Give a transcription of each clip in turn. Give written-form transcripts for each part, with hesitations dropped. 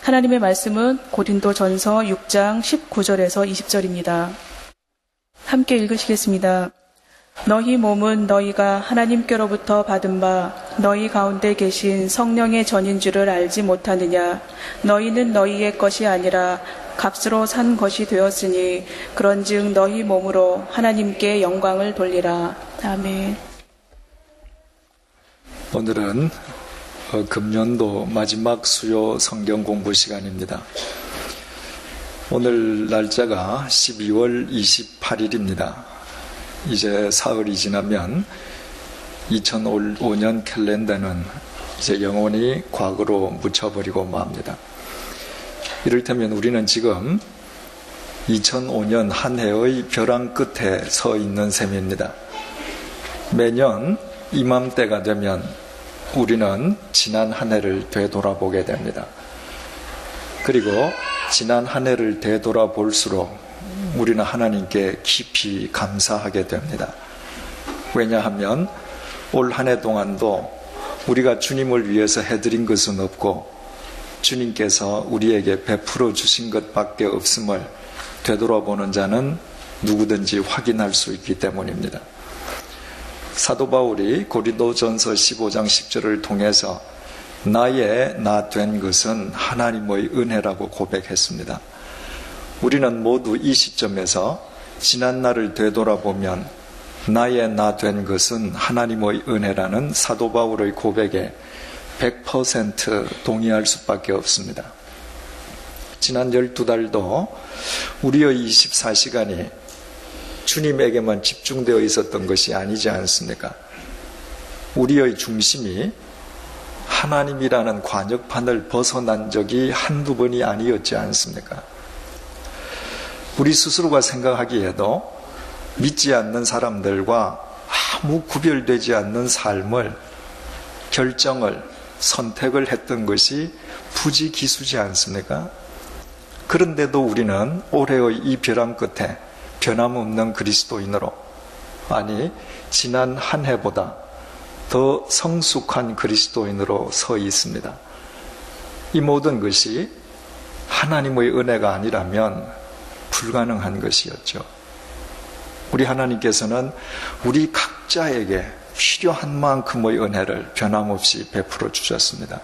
하나님의 말씀은 고린도전서 6장 19절에서 20절입니다. 함께 읽으시겠습니다. 너희 몸은 너희가 하나님께로부터 받은 바 너희 가운데 계신 성령의 전인 줄을 알지 못하느냐. 너희는 너희의 것이 아니라 값으로 산 것이 되었으니 그런즉 너희 몸으로 하나님께 영광을 돌리라. 아멘. 오늘은 금년도 마지막 수요 성경 공부 시간입니다. 오늘 날짜가 12월 28일입니다. 이제 사흘이 지나면 2005년 캘린더는 이제 영원히 과거로 묻혀버리고 맙니다. 이를테면 우리는 지금 2005년 한 해의 벼랑 끝에 서 있는 셈입니다. 매년 이맘때가 되면 우리는 지난 한 해를 되돌아보게 됩니다. 그리고 지난 한 해를 되돌아볼수록 우리는 하나님께 깊이 감사하게 됩니다. 왜냐하면 올 한 해 동안도 우리가 주님을 위해서 해드린 것은 없고 주님께서 우리에게 베풀어 주신 것밖에 없음을 되돌아보는 자는 누구든지 확인할 수 있기 때문입니다. 사도 바울이 고린도전서 15장 10절을 통해서 나의 나 된 것은 하나님의 은혜라고 고백했습니다. 우리는 모두 이 시점에서 지난 날을 되돌아보면 나의 나 된 것은 하나님의 은혜라는 사도 바울의 고백에 100% 동의할 수밖에 없습니다. 지난 12달도 우리의 24시간이 주님에게만 집중되어 있었던 것이 아니지 않습니까? 우리의 중심이 하나님이라는 관역판을 벗어난 적이 한두 번이 아니었지 않습니까? 우리 스스로가 생각하기에도 믿지 않는 사람들과 아무 구별되지 않는 삶을, 결정을, 선택을 했던 것이 부지기수지 않습니까? 그런데도 우리는 올해의 이 벼랑 끝에 변함없는 그리스도인으로, 아니 지난 한 해보다 더 성숙한 그리스도인으로 서 있습니다. 이 모든 것이 하나님의 은혜가 아니라면 불가능한 것이었죠. 우리 하나님께서는 우리 각자에게 필요한 만큼의 은혜를 변함없이 베풀어 주셨습니다.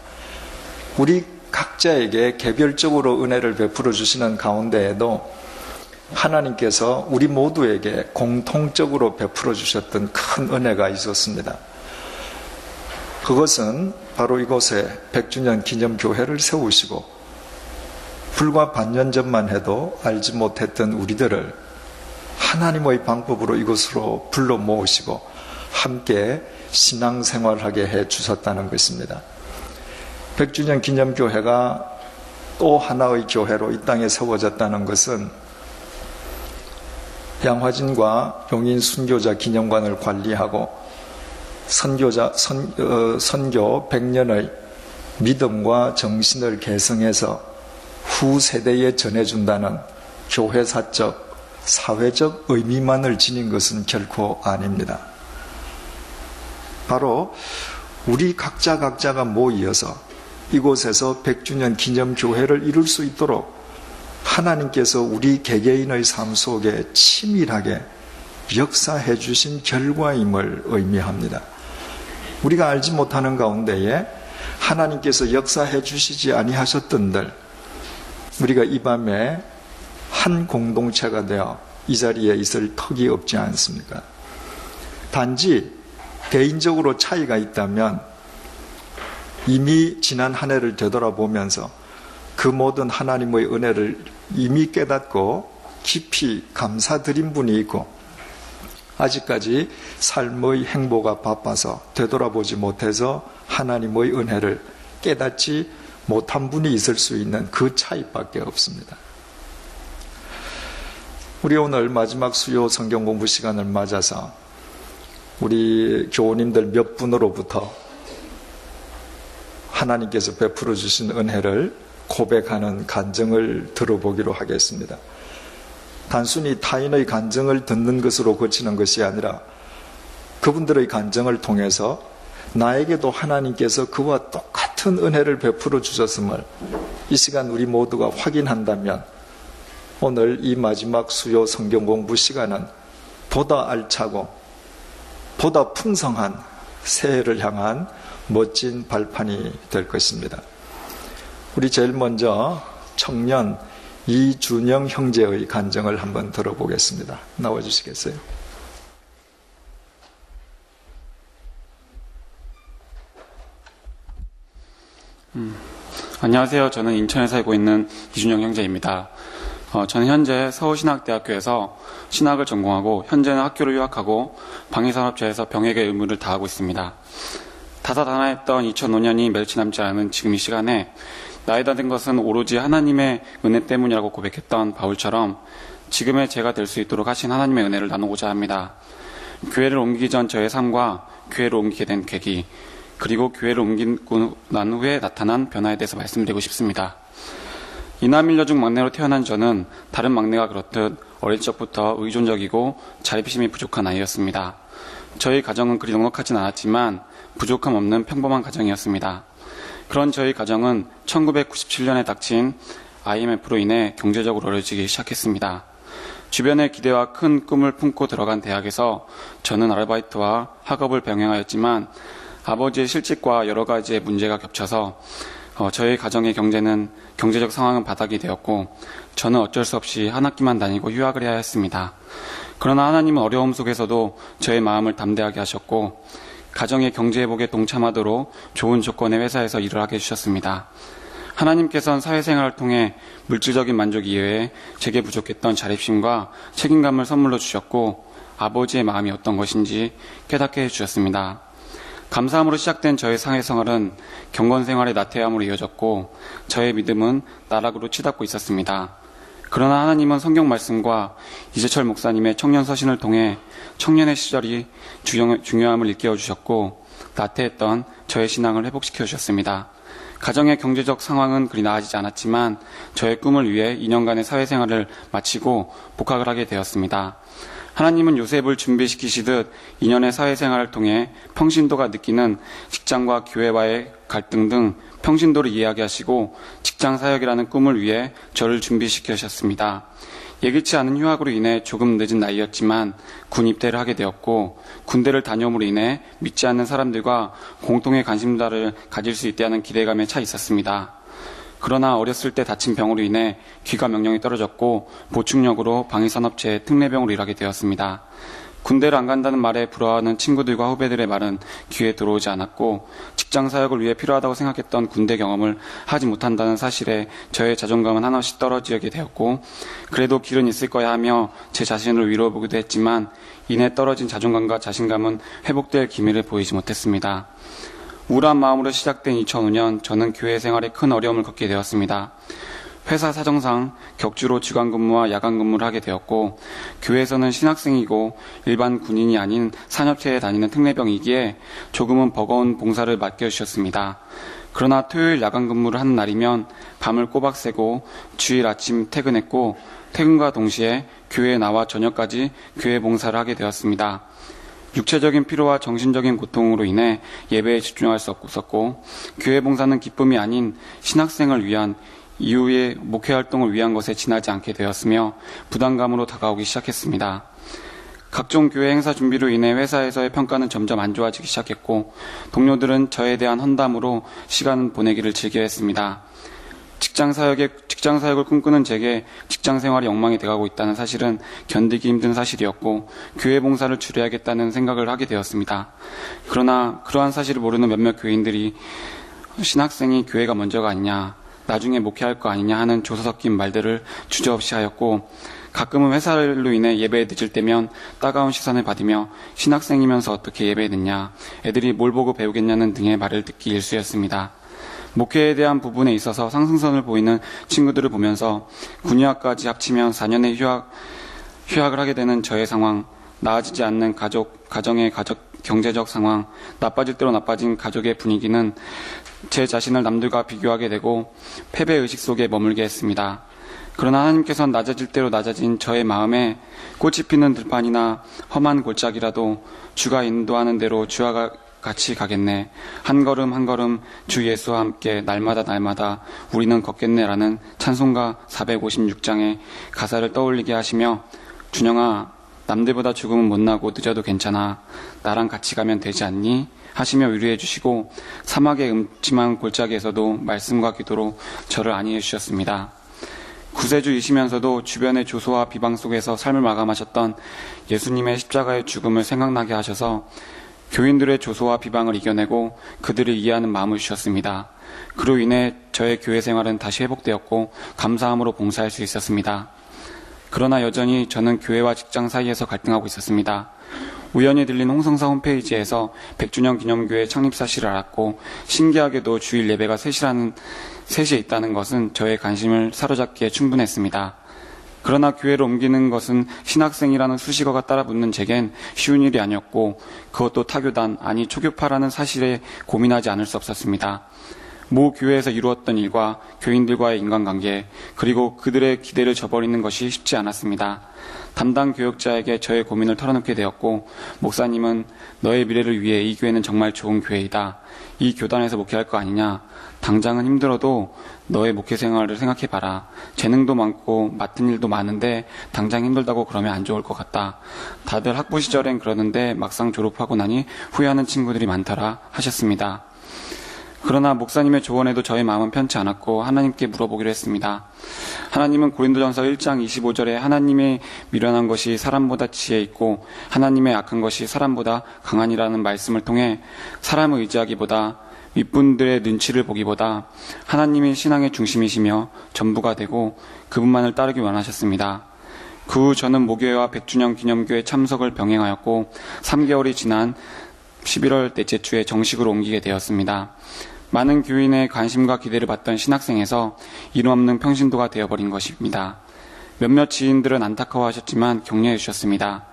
우리 각자에게 개별적으로 은혜를 베풀어 주시는 가운데에도 하나님께서 우리 모두에게 공통적으로 베풀어 주셨던 큰 은혜가 있었습니다. 그것은 바로 이곳에 100주년 기념교회를 세우시고 불과 반년 전만 해도 알지 못했던 우리들을 하나님의 방법으로 이곳으로 불러 모으시고 함께 신앙생활하게 해 주셨다는 것입니다. 100주년 기념교회가 또 하나의 교회로 이 땅에 세워졌다는 것은 양화진과 용인 순교자 기념관을 관리하고 선교 100년의 믿음과 정신을 계승해서 후 세대에 전해준다는 교회사적, 사회적 의미만을 지닌 것은 결코 아닙니다. 바로 우리 각자가 모이어서 이곳에서 100주년 기념교회를 이룰 수 있도록 하나님께서 우리 개개인의 삶 속에 치밀하게 역사해 주신 결과임을 의미합니다. 우리가 알지 못하는 가운데에 하나님께서 역사해 주시지 아니하셨던들, 우리가 이 밤에 한 공동체가 되어 이 자리에 있을 턱이 없지 않습니까? 단지 개인적으로 차이가 있다면 이미 지난 한 해를 되돌아보면서 그 모든 하나님의 은혜를 이미 깨닫고 깊이 감사드린 분이 있고, 아직까지 삶의 행보가 바빠서 되돌아보지 못해서 하나님의 은혜를 깨닫지 못한 분이 있을 수 있는 그 차이밖에 없습니다. 우리 오늘 마지막 수요 성경 공부 시간을 맞아서 우리 교우님들 몇 분으로부터 하나님께서 베풀어 주신 은혜를 고백하는 간증을 들어보기로 하겠습니다. 단순히 타인의 간증을 듣는 것으로 그치는 것이 아니라 그분들의 간증을 통해서 나에게도 하나님께서 그와 똑같은 은혜를 베풀어 주셨음을 이 시간 우리 모두가 확인한다면 오늘 이 마지막 수요 성경 공부 시간은 보다 알차고 보다 풍성한 새해를 향한 멋진 발판이 될 것입니다. 우리 제일 먼저 청년 이준영 형제의 간증을 한번 들어보겠습니다. 나와주시겠어요? 안녕하세요. 저는 인천에 살고 있는 이준영 형제입니다. 저는 현재 서울신학대학교에서 신학을 전공하고 현재는 학교를 휴학하고 방위산업체에서 병역의 의무를 다하고 있습니다. 다사다난했던 2005년이 멸치 남지 않은 지금 이 시간에 나이가 든 것은 오로지 하나님의 은혜 때문이라고 고백했던 바울처럼 지금의 제가 될 수 있도록 하신 하나님의 은혜를 나누고자 합니다. 교회를 옮기기 전 저의 삶과 교회를 옮기게 된 계기, 그리고 교회를 옮기고 난 후에 나타난 변화에 대해서 말씀드리고 싶습니다. 이남일녀 중 막내로 태어난 저는 다른 막내가 그렇듯 어릴 적부터 의존적이고 자립심이 부족한 아이였습니다. 저희 가정은 그리 넉넉하진 않았지만 부족함 없는 평범한 가정이었습니다. 그런 저희 가정은 1997년에 닥친 IMF로 인해 경제적으로 어려지기 시작했습니다. 주변의 기대와 큰 꿈을 품고 들어간 대학에서 저는 아르바이트와 학업을 병행하였지만 아버지의 실직과 여러 가지의 문제가 겹쳐서 저희 가정의 경제적 상황은 바닥이 되었고 저는 어쩔 수 없이 한 학기만 다니고 휴학을 해야 했습니다. 그러나 하나님은 어려움 속에서도 저의 마음을 담대하게 하셨고 가정의 경제회복에 동참하도록 좋은 조건의 회사에서 일을 하게 해주셨습니다. 하나님께서는 사회생활을 통해 물질적인 만족 이외에 제게 부족했던 자립심과 책임감을 선물로 주셨고 아버지의 마음이 어떤 것인지 깨닫게 해주셨습니다. 감사함으로 시작된 저의 사회생활은 경건생활의 나태함으로 이어졌고 저의 믿음은 나락으로 치닫고 있었습니다. 그러나 하나님은 성경 말씀과 이재철 목사님의 청년 서신을 통해 청년의 시절이 중요함을 일깨워 주셨고 나태했던 저의 신앙을 회복시켜 주셨습니다. 가정의 경제적 상황은 그리 나아지지 않았지만 저의 꿈을 위해 2년간의 사회생활을 마치고 복학을 하게 되었습니다. 하나님은 요셉을 준비시키시듯 2년의 사회생활을 통해 평신도가 느끼는 직장과 교회와의 갈등 등 평신도를 이해하게 하시고 직장사역이라는 꿈을 위해 저를 준비시키셨습니다. 예기치 않은 휴학으로 인해 조금 늦은 나이였지만 군 입대를 하게 되었고 군대를 다녀옴으로 인해 믿지 않는 사람들과 공통의 관심사를 가질 수 있다는 기대감에 차 있었습니다. 그러나 어렸을 때 다친 병으로 인해 귀가 명령이 떨어졌고 보충력으로 방위산업체의 특례병으로 일하게 되었습니다. 군대를 안 간다는 말에 부러워하는 친구들과 후배들의 말은 귀에 들어오지 않았고 직장사역을 위해 필요하다고 생각했던 군대 경험을 하지 못한다는 사실에 저의 자존감은 한없이 떨어지게 되었고 그래도 길은 있을 거야 하며 제 자신을 위로해보기도 했지만 이내 떨어진 자존감과 자신감은 회복될 기미를 보이지 못했습니다. 우울한 마음으로 시작된 2005년 저는 교회 생활에 큰 어려움을 겪게 되었습니다. 회사 사정상 격주로 주간 근무와 야간 근무를 하게 되었고 교회에서는 신학생이고 일반 군인이 아닌 산업체에 다니는 특례병이기에 조금은 버거운 봉사를 맡겨주셨습니다. 그러나 토요일 야간 근무를 하는 날이면 밤을 꼬박 새고 주일 아침 퇴근했고 퇴근과 동시에 교회에 나와 저녁까지 교회 봉사를 하게 되었습니다. 육체적인 피로와 정신적인 고통으로 인해 예배에 집중할 수 없었고 교회 봉사는 기쁨이 아닌 신학생을 위한 이후의 목회활동을 위한 것에 지나지 않게 되었으며 부담감으로 다가오기 시작했습니다. 각종 교회 행사 준비로 인해 회사에서의 평가는 점점 안 좋아지기 시작했고 동료들은 저에 대한 헌담으로 시간 보내기를 즐겨 했습니다. 직장사역을 꿈꾸는 제게 직장생활이 엉망이 돼가고 있다는 사실은 견디기 힘든 사실이었고 교회 봉사를 줄여야겠다는 생각을 하게 되었습니다. 그러나 그러한 사실을 모르는 몇몇 교인들이 신학생이 교회가 먼저가 아니냐, 나중에 목회할 거 아니냐 하는 조서 섞인 말들을 주저없이 하였고 가끔은 회사로 인해 예배에 늦을 때면 따가운 시선을 받으며 신학생이면서 어떻게 예배에 늦냐, 애들이 뭘 보고 배우겠냐는 등의 말을 듣기 일쑤였습니다. 목회에 대한 부분에 있어서 상승선을 보이는 친구들을 보면서 군의학까지 합치면 4년의 휴학을 하게 되는 저의 상황, 나아지지 않는 가정의 경제적 상황, 나빠질 대로 나빠진 가족의 분위기는 제 자신을 남들과 비교하게 되고 패배의식 속에 머물게 했습니다. 그러나 하나님께서는 낮아질 대로 낮아진 저의 마음에 꽃이 피는 들판이나 험한 골짜기라도 주가 인도하는 대로 같이 가겠네. 한 걸음 한 걸음 주 예수와 함께 날마다 날마다 우리는 걷겠네라는 찬송가 456장의 가사를 떠올리게 하시며, 준영아, 남들보다 죽음은 못나고 늦어도 괜찮아. 나랑 같이 가면 되지 않니? 하시며 위로해 주시고, 사막의 음침한 골짜기에서도 말씀과 기도로 저를 안위해 주셨습니다. 구세주이시면서도 주변의 조소와 비방 속에서 삶을 마감하셨던 예수님의 십자가의 죽음을 생각나게 하셔서 교인들의 조소와 비방을 이겨내고 그들을 이해하는 마음을 주셨습니다. 그로 인해 저의 교회 생활은 다시 회복되었고 감사함으로 봉사할 수 있었습니다. 그러나 여전히 저는 교회와 직장 사이에서 갈등하고 있었습니다. 우연히 들린 홍성사 홈페이지에서 100주년 기념교회 창립 사실을 알았고, 신기하게도 주일 예배가 3시에 있다는 것은 저의 관심을 사로잡기에 충분했습니다. 그러나 교회로 옮기는 것은 신학생이라는 수식어가 따라붙는 제겐 쉬운 일이 아니었고, 그것도 타교단, 아니 초교파라는 사실에 고민하지 않을 수 없었습니다. 모 교회에서 이루었던 일과 교인들과의 인간관계, 그리고 그들의 기대를 저버리는 것이 쉽지 않았습니다. 담당 교역자에게 저의 고민을 털어놓게 되었고, 목사님은 너의 미래를 위해 이 교회는 정말 좋은 교회이다. 이 교단에서 목회할 거 아니냐. 당장은 힘들어도 너의 목회 생활을 생각해봐라. 재능도 많고 맡은 일도 많은데 당장 힘들다고 그러면 안 좋을 것 같다. 다들 학부 시절엔 그러는데 막상 졸업하고 나니 후회하는 친구들이 많더라 하셨습니다. 그러나 목사님의 조언에도 저의 마음은 편치 않았고 하나님께 물어보기로 했습니다. 하나님은 고린도전서 1장 25절에 하나님의 미련한 것이 사람보다 지혜 있고 하나님의 악한 것이 사람보다 강하니라는 말씀을 통해 사람을 의지하기보다 윗분들의 눈치를 보기보다 하나님이 신앙의 중심이시며 전부가 되고 그분만을 따르기 원하셨습니다. 그 후 저는 모교회와 100주년 기념교회 참석을 병행하였고 3개월이 지난 11월 넷째 주에 정식으로 옮기게 되었습니다. 많은 교인의 관심과 기대를 받던 신학생에서 이름없는 평신도가 되어버린 것입니다. 몇몇 지인들은 안타까워하셨지만 격려해 주셨습니다.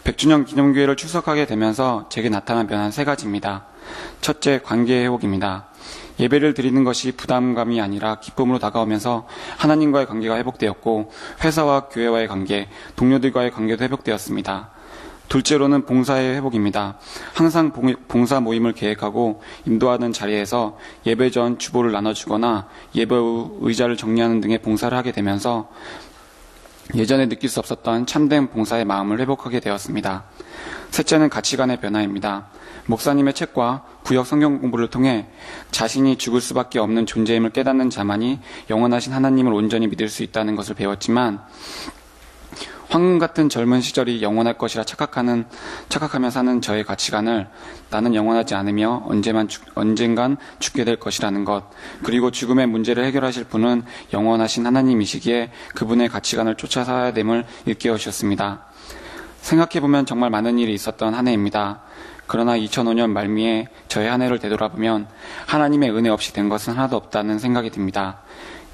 100주년 기념교회를 출석하게 되면서 제게 나타난 변화는 3가지입니다. 첫째, 관계 회복입니다. 예배를 드리는 것이 부담감이 아니라 기쁨으로 다가오면서 하나님과의 관계가 회복되었고, 회사와 교회와의 관계, 동료들과의 관계도 회복되었습니다. 둘째로는 봉사의 회복입니다. 항상 봉사 모임을 계획하고 인도하는 자리에서 예배 전 주보를 나눠주거나 예배 후 의자를 정리하는 등의 봉사를 하게 되면서 예전에 느낄 수 없었던 참된 봉사의 마음을 회복하게 되었습니다. 셋째는 가치관의 변화입니다. 목사님의 책과 구역 성경 공부를 통해 자신이 죽을 수밖에 없는 존재임을 깨닫는 자만이 영원하신 하나님을 온전히 믿을 수 있다는 것을 배웠지만, 황금 같은 젊은 시절이 영원할 것이라 착각하며 사는 저의 가치관을 나는 영원하지 않으며 언젠간 죽게 될 것이라는 것, 그리고 죽음의 문제를 해결하실 분은 영원하신 하나님이시기에 그분의 가치관을 쫓아 살아야 됨을 일깨워 주셨습니다. 생각해보면 정말 많은 일이 있었던 한 해입니다. 그러나 2005년 말미에 저의 한 해를 되돌아보면 하나님의 은혜 없이 된 것은 하나도 없다는 생각이 듭니다.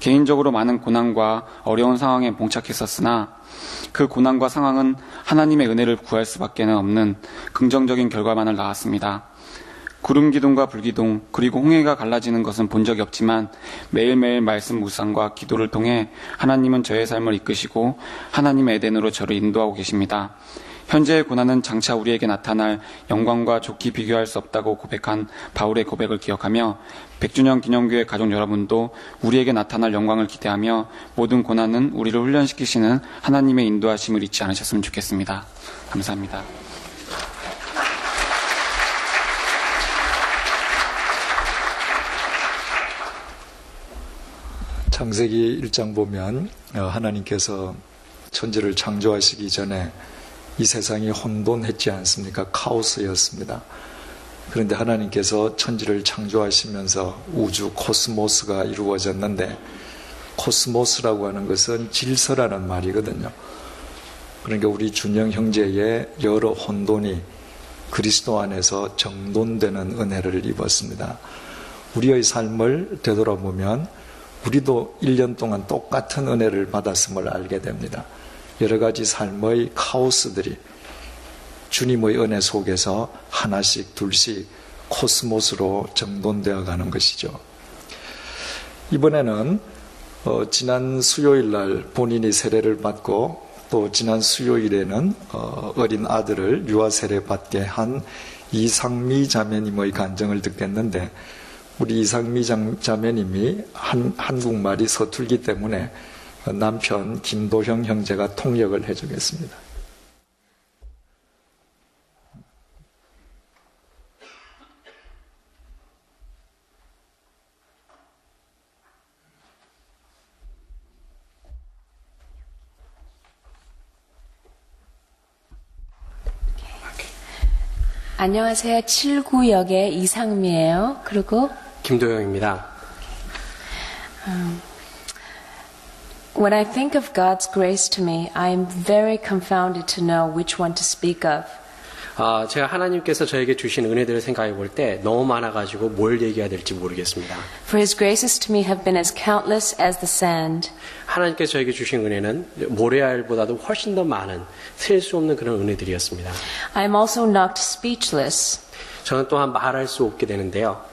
개인적으로 많은 고난과 어려운 상황에 봉착했었으나 그 고난과 상황은 하나님의 은혜를 구할 수밖에 없는 긍정적인 결과만을 낳았습니다. 구름기둥과 불기둥, 그리고 홍해가 갈라지는 것은 본 적이 없지만 매일매일 말씀 묵상과 기도를 통해 하나님은 저의 삶을 이끄시고 하나님의 에덴으로 저를 인도하고 계십니다. 현재의 고난은 장차 우리에게 나타날 영광과 좋게 비교할 수 없다고 고백한 바울의 고백을 기억하며 100주년 기념교회 가족 여러분도 우리에게 나타날 영광을 기대하며 모든 고난은 우리를 훈련시키시는 하나님의 인도하심을 잊지 않으셨으면 좋겠습니다. 감사합니다. 창세기 1장 보면 하나님께서 천지를 창조하시기 전에 이 세상이 혼돈했지 않습니까? 카오스였습니다. 그런데 하나님께서 천지를 창조하시면서 우주 코스모스가 이루어졌는데, 코스모스라고 하는 것은 질서라는 말이거든요. 그러니까 우리 준영 형제의 여러 혼돈이 그리스도 안에서 정돈되는 은혜를 입었습니다. 우리의 삶을 되돌아보면 우리도 1년 동안 똑같은 은혜를 받았음을 알게 됩니다. 여러 가지 삶의 카오스들이 주님의 은혜 속에서 하나씩 둘씩 코스모스로 정돈되어 가는 것이죠. 이번에는 지난 수요일 날 본인이 세례를 받고 또 지난 수요일에는 어린 아들을 유아 세례 받게 한 이상미 자매님의 간증을 듣겠는데, 우리 이상미 자매님이 한국말이 서툴기 때문에 남편 김도형 형제가 통역을 해주겠습니다. 안녕하세요. 7구역의 이상미예요. 그리고 김도영입니다. When I think of God's grace to me, I am very confounded to know which one to speak of. 제가 하나님께서 저에게 주신 은혜들을 생각해 볼 때 너무 많아가지고 뭘 얘기해야 될지 모르겠습니다. For His graces to me have been as countless as the sand. 하나님께서 저에게 주신 은혜는 모래알보다도 훨씬 더 많은 셀 수 없는 그런 은혜들이었습니다. I am also knocked speechless. 저는 또한 말할 수 없게 되는데요.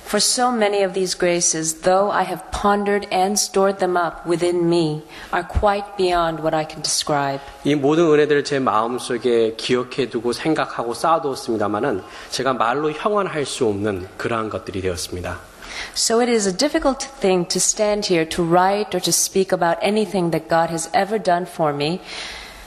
For so many of these graces, though I have pondered and stored them up within me, are quite beyond what I can describe. 이 모든 은혜들을 제 마음속에 기억해두고 생각하고 쌓아두었습니다마는 제가 말로 형언할 수 없는 그러한 것들이 되었습니다. So it is a difficult thing to stand here to write or to speak about anything that God has ever done for me.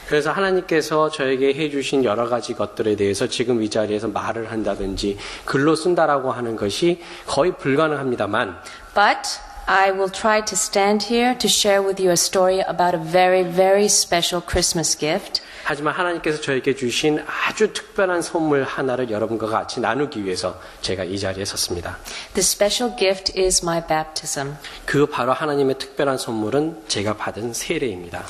그래서 하나님께서 저에게 해주신 여러 가지 것들에 대해서 지금 이 자리에서 말을 한다든지 글로 쓴다라고 하는 것이 거의 불가능합니다만, But I will try to stand here to share with you a story about a very, very special Christmas gift. 하지만 하나님께서 저에게 주신 아주 특별한 선물 하나를 여러분과 같이 나누기 위해서 제가 이 자리에 섰습니다. The special gift is my baptism. 그 바로 하나님의 특별한 선물은 제가 받은 세례입니다.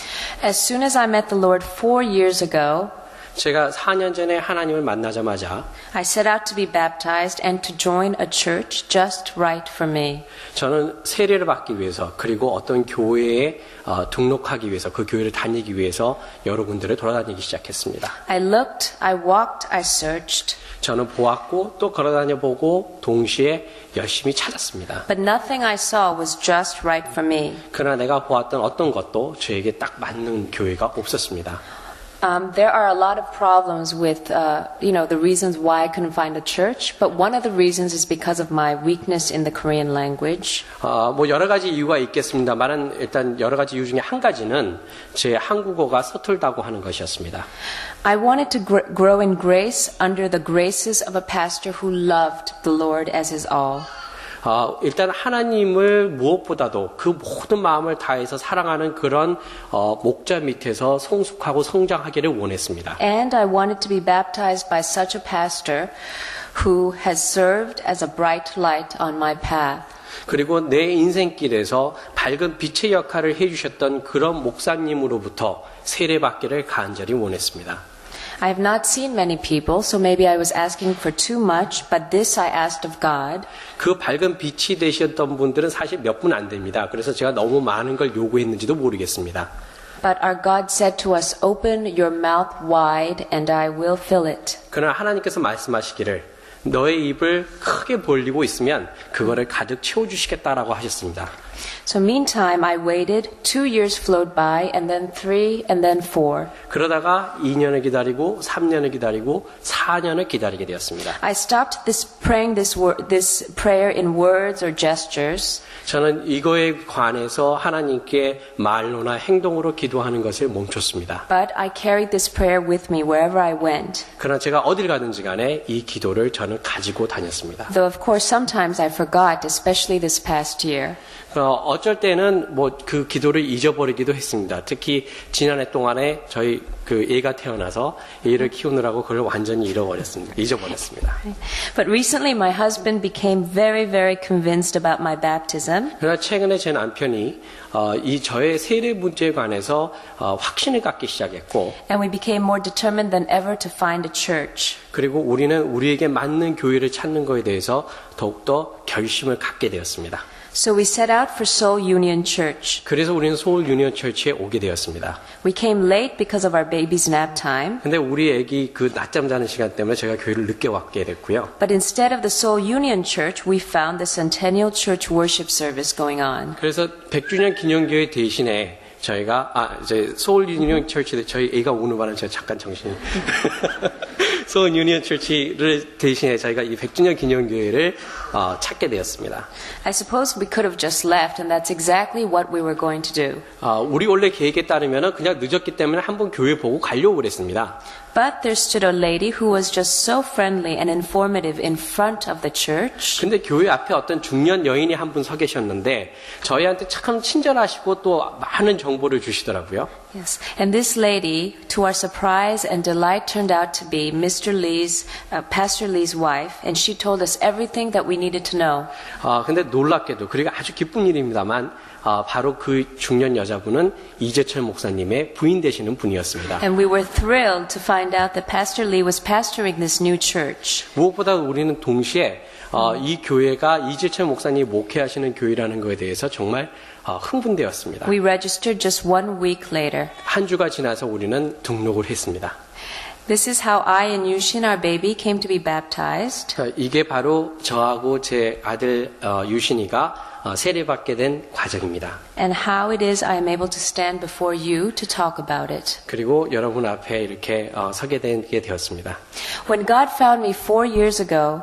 As soon as I met the Lord 4 years ago, 제가 4년 전에 하나님을 만나자마자 I set out to be baptized and to join a church just right for me. 저는 세례를 받기 위해서, 그리고 어떤 교회에 등록하기 위해서, 그 교회를 다니기 위해서 여러 군데를 돌아다니기 시작했습니다. I looked, I walked, I searched, 저는 보았고 또 걸어다녀 보고 동시에 열심히 찾았습니다. but nothing I saw was just right for me. 그러나 내가 보았던 어떤 것도 저에게 딱 맞는 교회가 없었습니다. There are a lot of problems with, the reasons why I couldn't find a church, but one of the reasons is because of my weakness in the Korean language. 뭐 여러 가지 이유가 있겠습니다만은 일단 여러 가지 이유 중에 한 가지는 제 한국어가 서툴다고 하는 것이었습니다. I wanted to grow in grace under the graces of a pastor who loved the Lord as his all. 일단 하나님을 무엇보다도 그 모든 마음을 다해서 사랑하는 그런 목자 밑에서 성숙하고 성장하기를 원했습니다. And I wanted to be baptized by such a pastor who has served as a bright light on my path. 그리고 내 인생길에서 밝은 빛의 역할을 해주셨던 그런 목사님으로부터 세례받기를 간절히 원했습니다. I have not seen many people, so maybe I was asking for too much, but this I asked of God. 그 밝은 빛이 되셨던 분들은 사실 몇 분 안 됩니다. 그래서 제가 너무 많은 걸 요구했는지도 모르겠습니다. But our God said to us, open your mouth wide and I will fill it. 그러나 하나님께서 말씀하시기를 너의 입을 크게 벌리고 있으면 그거를 가득 채워주시겠다라고 하셨습니다. So meantime, I waited. 2 years flowed by, and then 3, and then 4. 그러다가 2년을 기다리고 3년을 기다리고 4년을 기다리게 되었습니다. I stopped praying this prayer in words or gestures. 저는 이거에 관해서 하나님께 말로나 행동으로 기도하는 것을 멈췄습니다. But I carried this prayer with me wherever I went. 그러나 제가 어딜 가든지 간에 이 기도를 저는 가지고 다녔습니다. Though of course sometimes I forgot, especially this past year. 어쩔 때는 뭐 그 기도를 잊어버리기도 했습니다. 특히 지난해 동안에 저희 그 애가 태어나서 애를 키우느라고 그걸 완전히 잊어버렸습니다. But recently my husband became very, very convinced about my baptism. 그러나 최근에 제 남편이 이 저의 세례 문제에 관해서 확신을 갖기 시작했고, And we became more determined than ever to find a church. 그리고 우리는 우리에게 맞는 교회를 찾는 것에 대해서 더욱더 결심을 갖게 되었습니다. So we set out for Seoul Union Church. 그래서 우리는 서울 유니언 처치에 오게 되었습니다. We came late because of our baby's nap time. 근데 우리 애기 그 낮잠 자는 시간 때문에 제가 교회를 늦게 왔게 됐고요. But instead of the Seoul Union Church, we found the Centennial Church worship service going on. 그래서 100주년 기념교회 대신에 저희가 이제 서울 유니온 철치 저희 애가 우는 바람에 제가 잠깐 정신이 서울 유니온 철치를 대신해 저희가 이 100주년 기념교회를 찾게 되었습니다. I suppose we could have just left, and that's exactly what we were going to do. 우리 원래 계획에 따르면은 그냥 늦었기 때문에 한번 교회 보고 가려고 그랬습니다. But there stood a lady who was just so friendly and informative in front of the church. 근데 교회 앞에 어떤 중년 여인이 한 분 서 계셨는데 저희한테 참 친절하시고 또 많은 정보를 주시더라고요. Yes, and this lady, to our surprise and delight, turned out to be Mr. Lee's, Pastor Lee's wife, and she told us everything that we needed to know. 근데 놀랍게도 그리고 아주 기쁜 일입니다만 바로 그 중년 여자분은 이재철 목사님의 부인 되시는 분이었습니다. And we were thrilled to find out that Pastor Lee was pastoring this new church. 무엇보다 우리는 동시에 이 교회가 이재철 목사님이 목회하시는 교회라는 것에 대해서 정말 흥분되었습니다. We registered just 1 week later. 한 주가 지나서 우리는 등록을 했습니다. This is how I and Yushin, our baby, came to be baptized. 이게 바로 저하고 제 아들 유신이가 세례받게 된 과정입니다. And how it is I am able to stand before you to talk about it. 그리고 여러분 앞에 이렇게 서게 되었습니다. When God found me 4 years ago,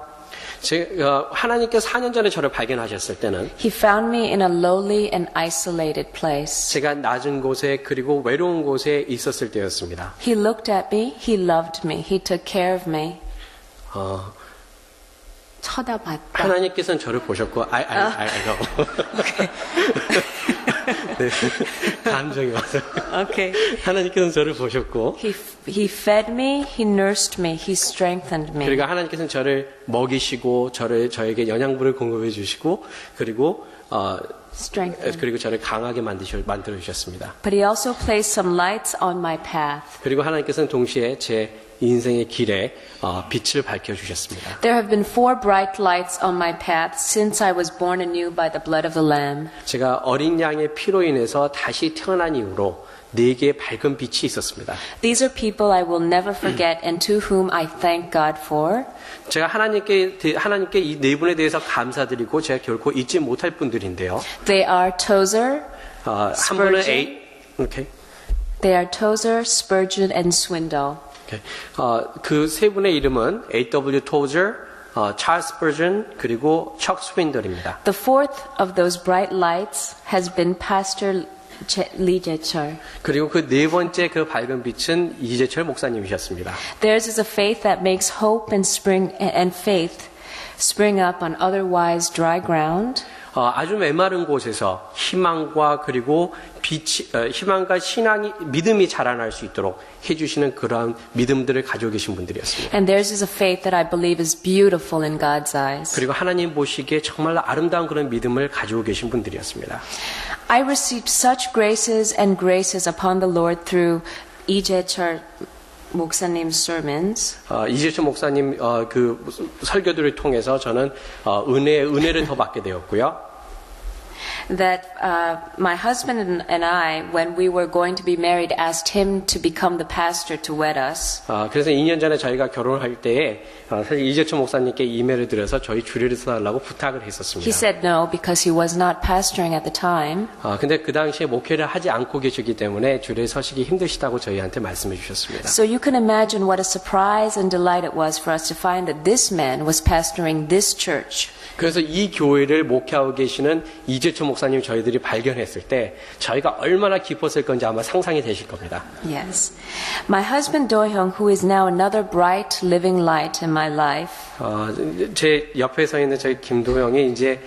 하나님께서 4년 전에 저를 발견하셨을 때는 He found me in a lowly and isolated place. 제가 낮은 곳에 그리고 외로운 곳에 있었을 때였습니다. He looked at me, He loved me, He took care of me. 쳐다봤다. 하나님께서는 저를 보셨고, 네, 감정이 와서. Okay. 하나님께서는 저를 보셨고, He fed me, He nursed me, He strengthened me. 그리고 하나님께서는 저를 먹이시고, 저에게 영양분을 공급해 주시고, 그리고 그리고 저를 강하게 만들어 주셨습니다. But He also placed some lights on my path. 그리고 하나님께서는 동시에 제 인생의 길에 빛을 밝혀 주셨습니다. There have been 4 bright lights on my path since I was born anew by the blood of the Lamb. 제가 어린 양의 피로 인해서 다시 태어난 이후로 4개의 밝은 빛이 있었습니다. These are people I will never forget and to whom I thank God for. 제가 하나님께 이 4분에 대해서 감사드리고 제가 결코 잊지 못할 분들인데요. They are Tozer, 한 분은 Spurgeon. okay. They are Tozer, Spurgeon, and Swindoll. Okay. 그 3분의 이름은 A.W. Tozer, Charles Spurgeon, 그리고 Chuck Swindoll입니다. The fourth of those bright lights has been Pastor Lee Jae-chul. 그리고 그 4번째 그 밝은 빛은 이재철 목사님이셨습니다. Theirs is a faith that makes hope and faith spring up on otherwise dry ground. 아주 메마른 곳에서 희망과 그리고 희망과 믿음이 자라날 수 있도록 해주시는 그러한 믿음들을 가지고 계신 분들이었습니다. And theirs is a faith that I believe is beautiful in God's eyes. 그리고 하나님 보시기에 정말 아름다운 그런 믿음을 가지고 계신 분들이었습니다. I received such graces and graces upon the Lord through Lee Jae-chul 목사님's sermons. 이재철 목사님 그 설교들을 통해서 저는 은혜를 더 받게 되었고요. That my husband and I, when we were going to be married, asked him to become the pastor to wed us. 그래서 2년 전에 저희가 결혼할 때에 사실 이재철 목사님께 이메일을 드려서 저희 주례를 써달라고 부탁을 했었습니다. He said no because he was not pastoring at the time. 근데 그 당시에 목회를 하지 않고 계시기 때문에 주례 서시기 힘드시다고 저희한테 말씀해 주셨습니다. So you can imagine what a surprise and delight it was for us to find that this man was pastoring this church. 그래서 이 교회를 목회하고 계시는 이재철 목사님 저희들이 발견했을 때 저희가 얼마나 기뻤을 건지 아마 상상이 되실 겁니다. Yes. My husband Do-hyung, who is now another bright living light in my life. 제 옆에 서 있는 저희 김도영이 이제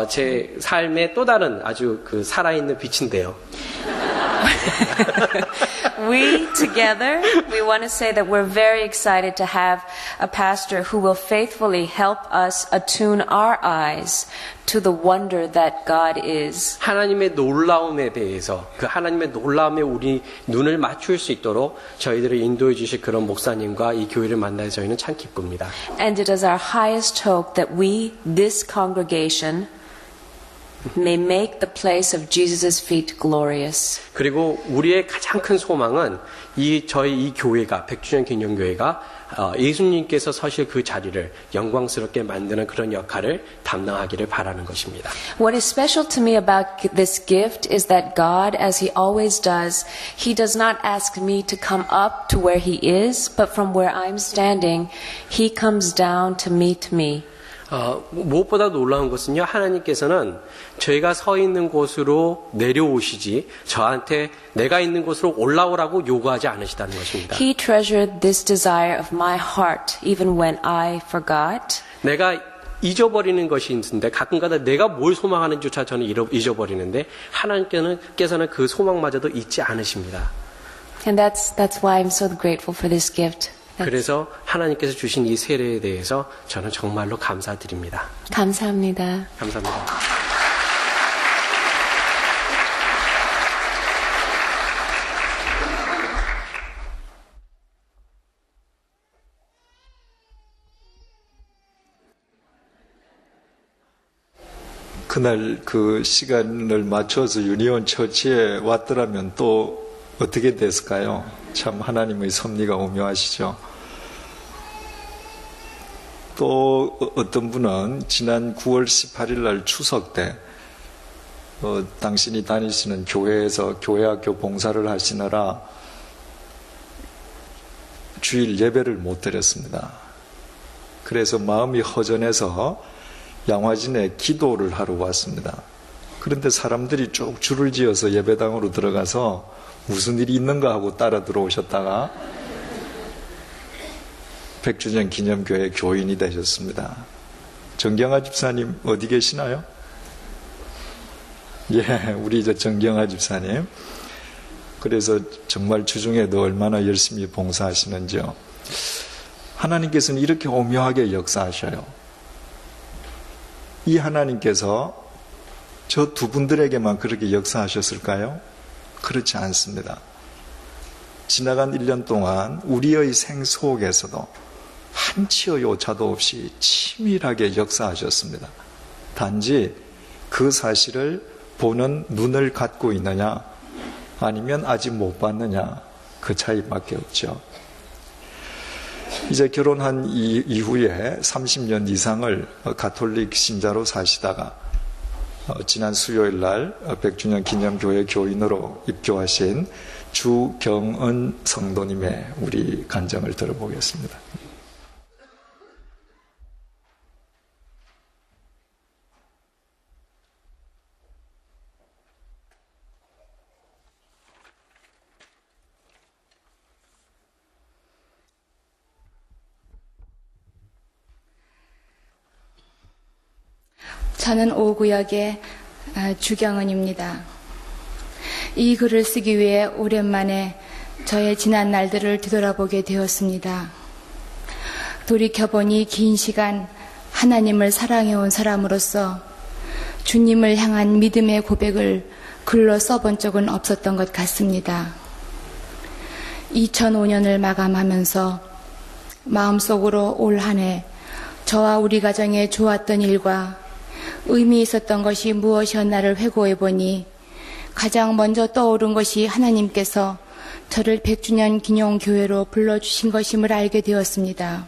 제 삶의 또 다른 아주 그 살아있는 빛인데요. We together, we want to say that we're very excited to have a pastor who will faithfully help us attune our eyes to the wonder that God is. 하나님의 놀라움에 대해서 그 하나님의 놀라움에 우리 눈을 맞출 수 있도록 저희들을 인도해 주실 그런 목사님과 이 교회를 만나서 저희는 참 기쁩니다. And it is our highest hope that we, this congregation, may make the place of Jesus' feet glorious. 그리고 우리의 가장 큰 소망은 저희 이 교회가, 100주년 기념교회가 예수님께서 서실 그 자리를 영광스럽게 만드는 그런 역할을 담당하기를 바라는 것입니다. What is special to me about this gift is that God, as He always does, He does not ask me to come up to where He is, but from where I'm standing, He comes down to meet me. 무엇보다 놀라운 것은요, 하나님께서는 저희가 서 있는 곳으로 내려오시지 저한테 내가 있는 곳으로 올라오라고 요구하지 않으시다는 것입니다. He treasured this desire of my heart even when I forgot. 내가 잊어버리는 것이 있는데 가끔가다 내가 뭘 소망하는지조차 저는 잊어버리는데 하나님께서는 그 소망마저도 잊지 않으십니다. And that's why I'm so grateful for this gift. 그래서 하나님께서 주신 이 세례에 대해서 저는 정말로 감사드립니다. 감사합니다. 감사합니다. 그날 그 시간을 맞춰서 유니온 처치에 왔더라면 또 어떻게 됐을까요? 참 하나님의 섭리가 오묘하시죠. 또 어떤 분은 지난 9월 18일 날 추석 때 당신이 다니시는 교회에서 교회학교 봉사를 하시느라 주일 예배를 못 드렸습니다. 그래서 마음이 허전해서 양화진에 기도를 하러 왔습니다. 그런데 사람들이 쭉 줄을 지어서 예배당으로 들어가서 무슨 일이 있는가 하고 따라 들어오셨다가 100주년 기념교회 교인이 되셨습니다. 정경아 집사님 어디 계시나요? 예, 우리 정경아 집사님. 그래서 정말 주중에도 얼마나 열심히 봉사하시는지요. 하나님께서는 이렇게 오묘하게 역사하셔요. 이 하나님께서 저 두 분들에게만 그렇게 역사하셨을까요? 그렇지 않습니다. 지나간 1년 동안 우리의 생 속에서도 한치의 오차도 없이 치밀하게 역사하셨습니다. 단지 그 사실을 보는 눈을 갖고 있느냐 아니면 아직 못 봤느냐 그 차이밖에 없죠. 이제 결혼한 이후에 30년 이상을 가톨릭 신자로 사시다가 지난 수요일 날 100주년 기념교회 교인으로 입교하신 주경은 성도님의 우리 간증을 들어보겠습니다. 저는 5구역의 주경은입니다. 이 글을 쓰기 위해 오랜만에 저의 지난 날들을 되돌아보게 되었습니다. 돌이켜보니 긴 시간 하나님을 사랑해온 사람으로서 주님을 향한 믿음의 고백을 글로 써본 적은 없었던 것 같습니다. 2005년을 마감하면서 마음속으로 올 한 해 저와 우리 가정에 좋았던 일과 의미 있었던 것이 무엇이었나를 회고해보니 가장 먼저 떠오른 것이 하나님께서 저를 100주년 기념교회로 불러주신 것임을 알게 되었습니다.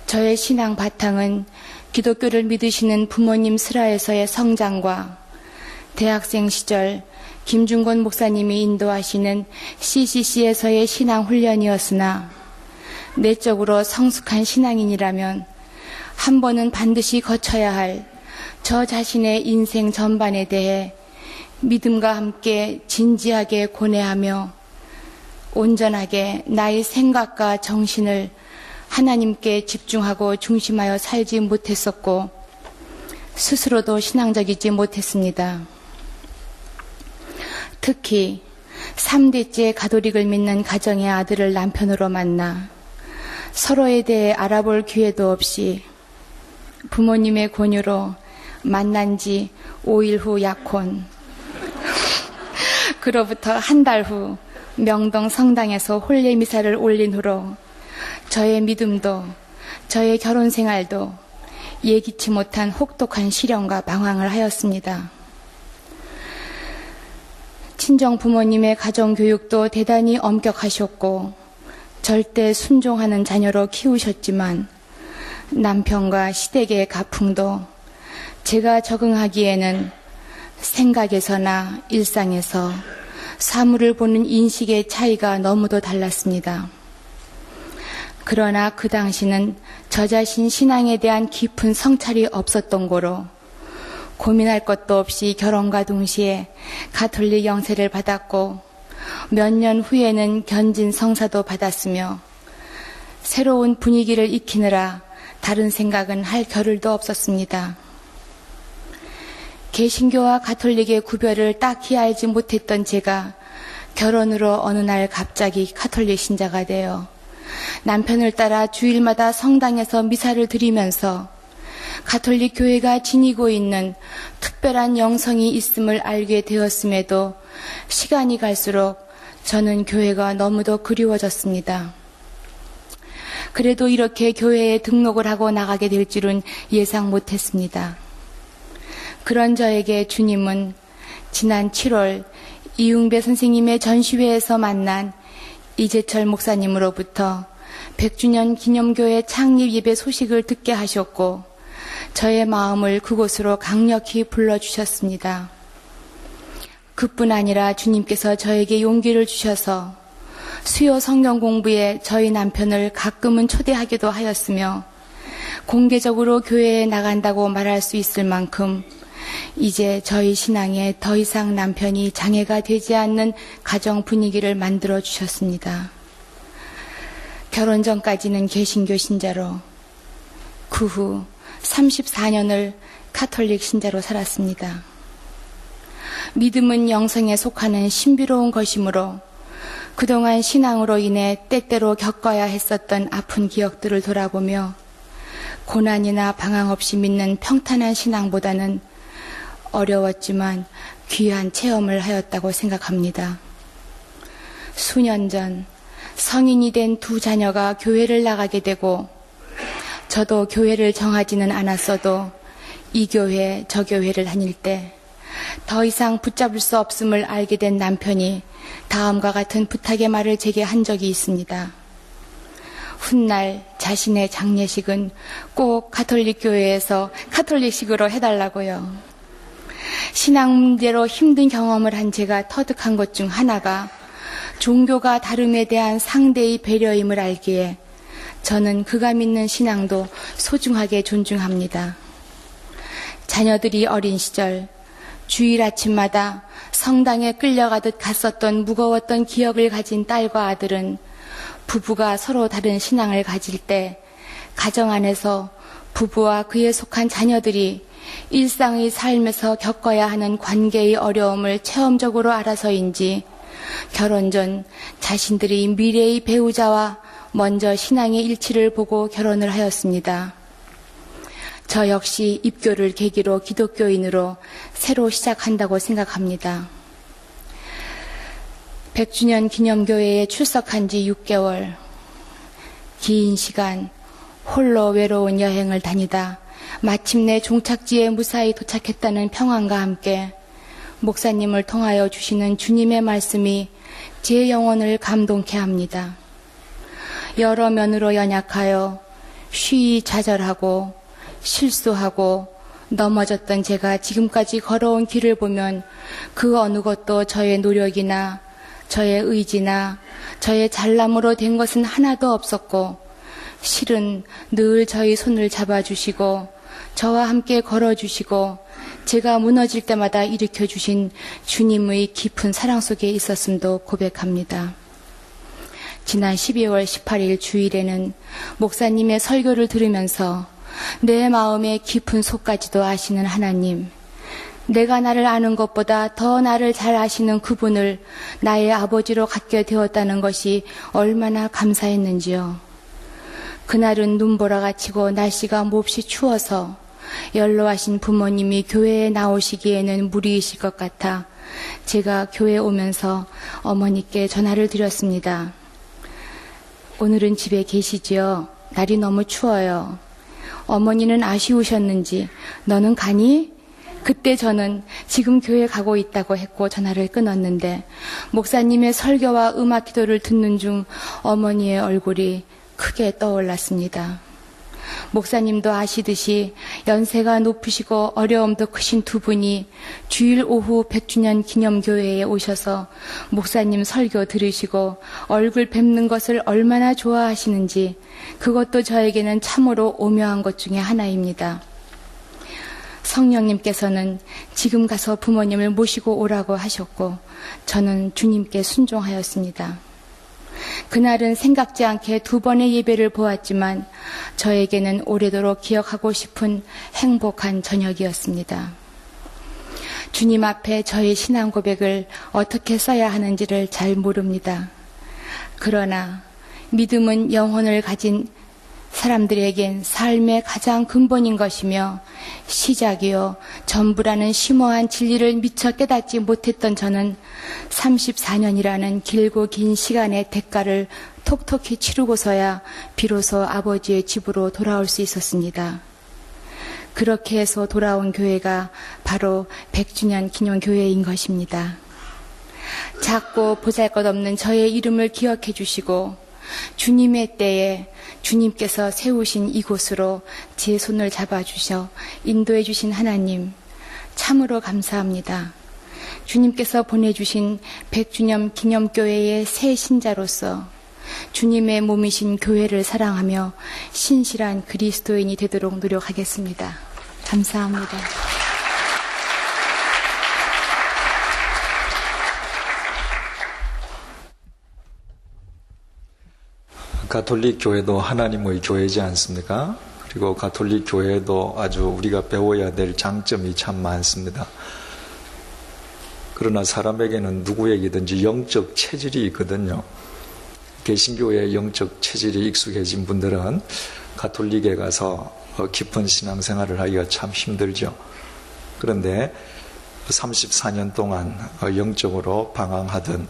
저의 신앙 바탕은 기독교를 믿으시는 부모님 슬하에서의 성장과 대학생 시절 김중곤 목사님이 인도하시는 CCC에서의 신앙 훈련이었으나 내적으로 성숙한 신앙인이라면 한 번은 반드시 거쳐야 할 저 자신의 인생 전반에 대해 믿음과 함께 진지하게 고뇌하며 온전하게 나의 생각과 정신을 하나님께 집중하고 중심하여 살지 못했었고 스스로도 신앙적이지 못했습니다. 특히 3대째 가톨릭을 믿는 가정의 아들을 남편으로 만나 서로에 대해 알아볼 기회도 없이 부모님의 권유로 만난 지 5일 후 약혼, 그로부터 한 달 후 명동 성당에서 혼례 미사를 올린 후로 저의 믿음도 저의 결혼 생활도 예기치 못한 혹독한 시련과 방황을 하였습니다. 친정 부모님의 가정교육도 대단히 엄격하셨고 절대 순종하는 자녀로 키우셨지만 남편과 시댁의 가풍도 제가 적응하기에는 생각에서나 일상에서 사물을 보는 인식의 차이가 너무도 달랐습니다. 그러나 그 당시는 저 자신 신앙에 대한 깊은 성찰이 없었던 고로 고민할 것도 없이 결혼과 동시에 가톨릭 영세를 받았고 몇 년 후에는 견진 성사도 받았으며 새로운 분위기를 익히느라 다른 생각은 할 겨를도 없었습니다. 개신교와 가톨릭의 구별을 딱히 알지 못했던 제가 결혼으로 어느 날 갑자기 가톨릭 신자가 되어 남편을 따라 주일마다 성당에서 미사를 드리면서 가톨릭 교회가 지니고 있는 특별한 영성이 있음을 알게 되었음에도 시간이 갈수록 저는 교회가 너무도 그리워졌습니다. 그래도 이렇게 교회에 등록을 하고 나가게 될 줄은 예상 못했습니다. 그런 저에게 주님은 지난 7월 이웅배 선생님의 전시회에서 만난 이재철 목사님으로부터 100주년 기념교회 창립 예배 소식을 듣게 하셨고 저의 마음을 그곳으로 강력히 불러주셨습니다. 그뿐 아니라 주님께서 저에게 용기를 주셔서 수요 성경 공부에 저희 남편을 가끔은 초대하기도 하였으며 공개적으로 교회에 나간다고 말할 수 있을 만큼 이제 저희 신앙에 더 이상 남편이 장애가 되지 않는 가정 분위기를 만들어 주셨습니다. 결혼 전까지는 개신교 신자로 그 후 34년을 가톨릭 신자로 살았습니다. 믿음은 영성에 속하는 신비로운 것이므로 그동안 신앙으로 인해 때때로 겪어야 했었던 아픈 기억들을 돌아보며 고난이나 방황 없이 믿는 평탄한 신앙보다는 어려웠지만 귀한 체험을 하였다고 생각합니다. 수년 전 성인이 된 두 자녀가 교회를 나가게 되고 저도 교회를 정하지는 않았어도 이 교회 저 교회를 다닐 때 더 이상 붙잡을 수 없음을 알게 된 남편이 다음과 같은 부탁의 말을 제게 한 적이 있습니다. 훗날 자신의 장례식은 꼭 가톨릭 교회에서 가톨릭식으로 해달라고요. 신앙 문제로 힘든 경험을 한 제가 터득한 것 중 하나가 종교가 다름에 대한 상대의 배려임을 알기에 저는 그가 믿는 신앙도 소중하게 존중합니다. 자녀들이 어린 시절 주일 아침마다 성당에 끌려가듯 갔었던 무거웠던 기억을 가진 딸과 아들은 부부가 서로 다른 신앙을 가질 때 가정 안에서 부부와 그에 속한 자녀들이 일상의 삶에서 겪어야 하는 관계의 어려움을 체험적으로 알아서인지 결혼 전 자신들이 미래의 배우자와 먼저 신앙의 일치를 보고 결혼을 하였습니다. 저 역시 입교를 계기로 기독교인으로 새로 시작한다고 생각합니다. 100주년 기념교회에 출석한 지 6개월, 긴 시간 홀로 외로운 여행을 다니다 마침내 종착지에 무사히 도착했다는 평안과 함께 목사님을 통하여 주시는 주님의 말씀이 제 영혼을 감동케 합니다. 여러 면으로 연약하여 쉬이 좌절하고 실수하고 넘어졌던 제가 지금까지 걸어온 길을 보면 그 어느 것도 저의 노력이나 저의 의지나 저의 잘남으로 된 것은 하나도 없었고 실은 늘 저희 손을 잡아주시고 저와 함께 걸어주시고 제가 무너질 때마다 일으켜주신 주님의 깊은 사랑 속에 있었음도 고백합니다. 지난 12월 18일 주일에는 목사님의 설교를 들으면서 내 마음의 깊은 속까지도 아시는 하나님, 내가 나를 아는 것보다 더 나를 잘 아시는 그분을 나의 아버지로 갖게 되었다는 것이 얼마나 감사했는지요. 그날은 눈보라가 치고 날씨가 몹시 추워서 연로하신 부모님이 교회에 나오시기에는 무리이실 것 같아 제가 교회에 오면서 어머니께 전화를 드렸습니다. 오늘은 집에 계시지요? 날이 너무 추워요. 어머니는 아쉬우셨는지 너는 가니? 그때 저는 지금 교회 가고 있다고 했고 전화를 끊었는데 목사님의 설교와 음악 기도를 듣는 중 어머니의 얼굴이 크게 떠올랐습니다. 목사님도 아시듯이 연세가 높으시고 어려움도 크신 두 분이 주일 오후 100주년 기념교회에 오셔서 목사님 설교 들으시고 얼굴 뵙는 것을 얼마나 좋아하시는지 그것도 저에게는 참으로 오묘한 것 중에 하나입니다. 성령님께서는 지금 가서 부모님을 모시고 오라고 하셨고 저는 주님께 순종하였습니다. 그날은 생각지 않게 2번의 예배를 보았지만 저에게는 오래도록 기억하고 싶은 행복한 저녁이었습니다. 주님 앞에 저의 신앙 고백을 어떻게 써야 하는지를 잘 모릅니다. 그러나 믿음은 영혼을 가진 사람들에겐 삶의 가장 근본인 것이며 시작이요 전부라는 심오한 진리를 미처 깨닫지 못했던 저는 34년이라는 길고 긴 시간의 대가를 톡톡히 치르고서야 비로소 아버지의 집으로 돌아올 수 있었습니다. 그렇게 해서 돌아온 교회가 바로 100주년 기념교회인 것입니다. 작고 보잘것없는 저의 이름을 기억해 주시고 주님의 때에 주님께서 세우신 이곳으로 제 손을 잡아주셔 인도해 주신 하나님 참으로 감사합니다. 주님께서 보내주신 100주년 기념교회의 새 신자로서 주님의 몸이신 교회를 사랑하며 신실한 그리스도인이 되도록 노력하겠습니다. 감사합니다. 가톨릭 교회도 하나님의 교회이지 않습니까? 그리고 가톨릭 교회도 아주 우리가 배워야 될 장점이 참 많습니다. 그러나 사람에게는 누구에게든지 영적 체질이 있거든요. 개신교의 영적 체질이 익숙해진 분들은 가톨릭에 가서 깊은 신앙생활을 하기가 참 힘들죠. 그런데 34년 동안 영적으로 방황하던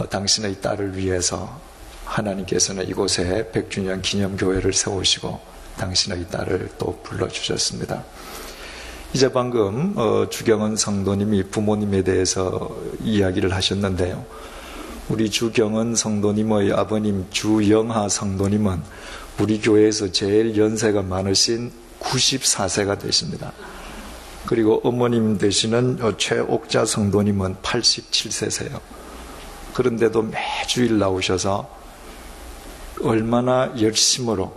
당신의 딸을 위해서 하나님께서는 이곳에 100주년 기념교회를 세우시고 당신의 딸을 또 불러주셨습니다. 이제 방금 주경은 성도님이 부모님에 대해서 이야기를 하셨는데요. 우리 주경은 성도님의 아버님 주영하 성도님은 우리 교회에서 제일 연세가 많으신 94세가 되십니다. 그리고 어머님 되시는 최옥자 성도님은 87세세요. 그런데도 매주일 나오셔서 얼마나 열심으로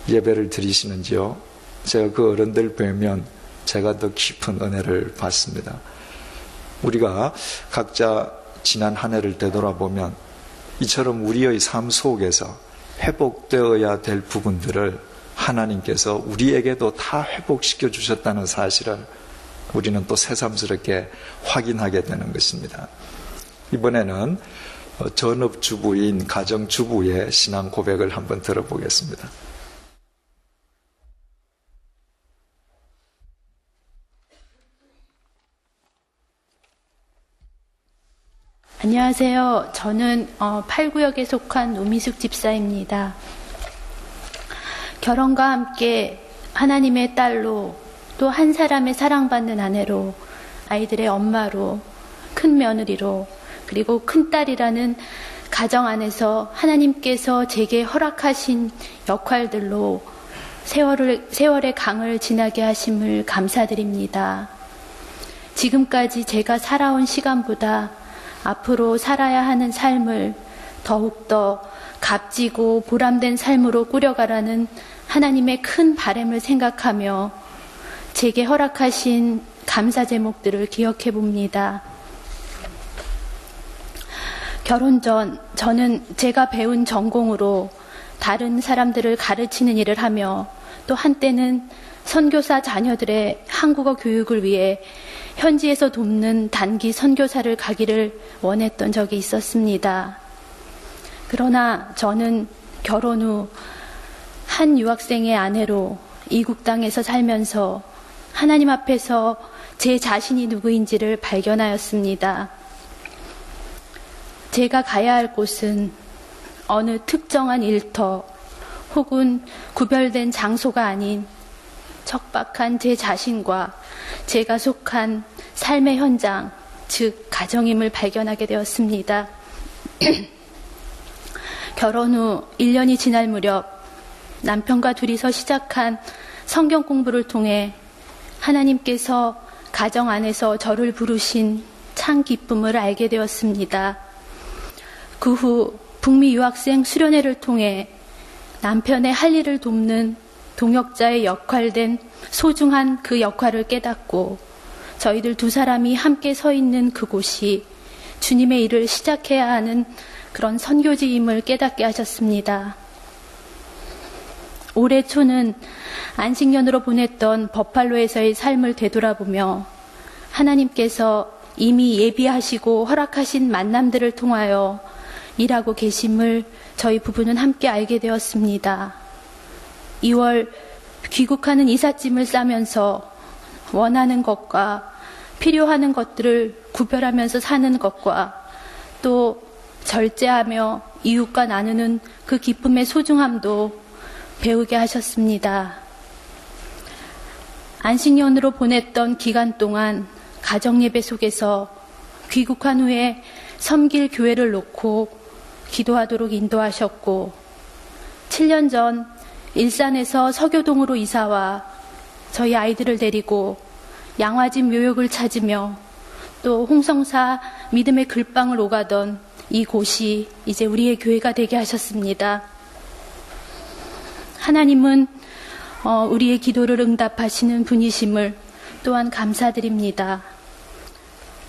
예배를 드리시는지요. 제가 그 어른들 뵈면 제가 더 깊은 은혜를 받습니다. 우리가 각자 지난 한 해를 되돌아보면 이처럼 우리의 삶 속에서 회복되어야 될 부분들을 하나님께서 우리에게도 다 회복시켜 주셨다는 사실을 우리는 또 새삼스럽게 확인하게 되는 것입니다. 이번에는 전업주부인 가정주부의 신앙 고백을 한번 들어보겠습니다. 안녕하세요. 저는 8구역에 속한 노미숙 집사입니다. 결혼과 함께 하나님의 딸로 또 한 사람의 사랑받는 아내로 아이들의 엄마로 큰 며느리로 그리고 큰딸이라는 가정 안에서 하나님께서 제게 허락하신 역할들로 세월의 강을 지나게 하심을 감사드립니다. 지금까지 제가 살아온 시간보다 앞으로 살아야 하는 삶을 더욱더 값지고 보람된 삶으로 꾸려가라는 하나님의 큰 바람을 생각하며 제게 허락하신 감사 제목들을 기억해 봅니다. 결혼 전 저는 제가 배운 전공으로 다른 사람들을 가르치는 일을 하며 또 한때는 선교사 자녀들의 한국어 교육을 위해 현지에서 돕는 단기 선교사를 가기를 원했던 적이 있었습니다. 그러나 저는 결혼 후 한 유학생의 아내로 이국 땅에서 살면서 하나님 앞에서 제 자신이 누구인지를 발견하였습니다. 제가 가야 할 곳은 어느 특정한 일터 혹은 구별된 장소가 아닌 척박한 제 자신과 제가 속한 삶의 현장, 즉 가정임을 발견하게 되었습니다. 결혼 후 1년이 지날 무렵 남편과 둘이서 시작한 성경 공부를 통해 하나님께서 가정 안에서 저를 부르신 참 기쁨을 알게 되었습니다. 그 후 북미 유학생 수련회를 통해 남편의 할 일을 돕는 동역자의 역할된 소중한 그 역할을 깨닫고 저희들 두 사람이 함께 서 있는 그곳이 주님의 일을 시작해야 하는 그런 선교지임을 깨닫게 하셨습니다. 올해 초는 안식년으로 보냈던 버팔로에서의 삶을 되돌아보며 하나님께서 이미 예비하시고 허락하신 만남들을 통하여 일하고 계심을 저희 부부는 함께 알게 되었습니다. 2월 귀국하는 이삿짐을 싸면서 원하는 것과 필요하는 것들을 구별하면서 사는 것과 또 절제하며 이웃과 나누는 그 기쁨의 소중함도 배우게 하셨습니다. 안식년으로 보냈던 기간 동안 가정예배 속에서 귀국한 후에 섬길 교회를 놓고 기도하도록 인도하셨고 7년 전 일산에서 서교동으로 이사와 저희 아이들을 데리고 양화진 묘역을 찾으며 또 홍성사 믿음의 글방을 오가던 이곳이 이제 우리의 교회가 되게 하셨습니다. 하나님은 우리의 기도를 응답하시는 분이심을 또한 감사드립니다.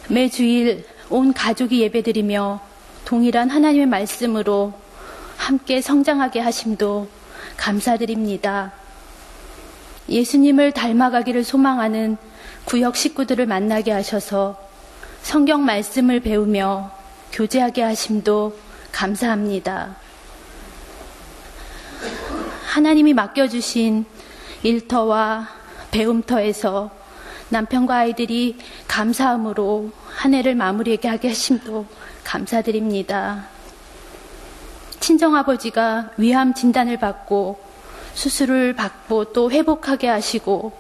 매주일 온 가족이 예배드리며 동일한 하나님의 말씀으로 함께 성장하게 하심도 감사드립니다. 예수님을 닮아가기를 소망하는 구역 식구들을 만나게 하셔서 성경 말씀을 배우며 교제하게 하심도 감사합니다. 하나님이 맡겨주신 일터와 배움터에서 남편과 아이들이 감사함으로 한 해를 마무리하게 하심도 감사드립니다. 친정아버지가 위암 진단을 받고 수술을 받고 또 회복하게 하시고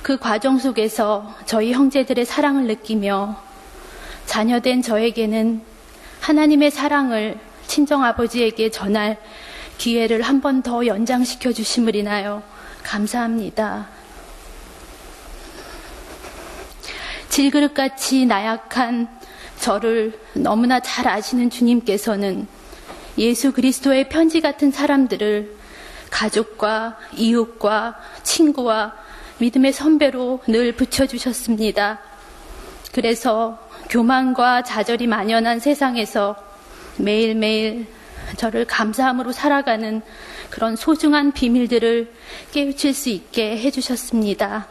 그 과정 속에서 저희 형제들의 사랑을 느끼며 자녀된 저에게는 하나님의 사랑을 친정아버지에게 전할 기회를 한 번 더 연장시켜 주심을 인하여 감사합니다. 질그릇같이 나약한 저를 너무나 잘 아시는 주님께서는 예수 그리스도의 편지 같은 사람들을 가족과 이웃과 친구와 믿음의 선배로 늘 붙여주셨습니다. 그래서 교만과 좌절이 만연한 세상에서 매일매일 저를 감사함으로 살아가는 그런 소중한 비밀들을 깨우칠 수 있게 해주셨습니다.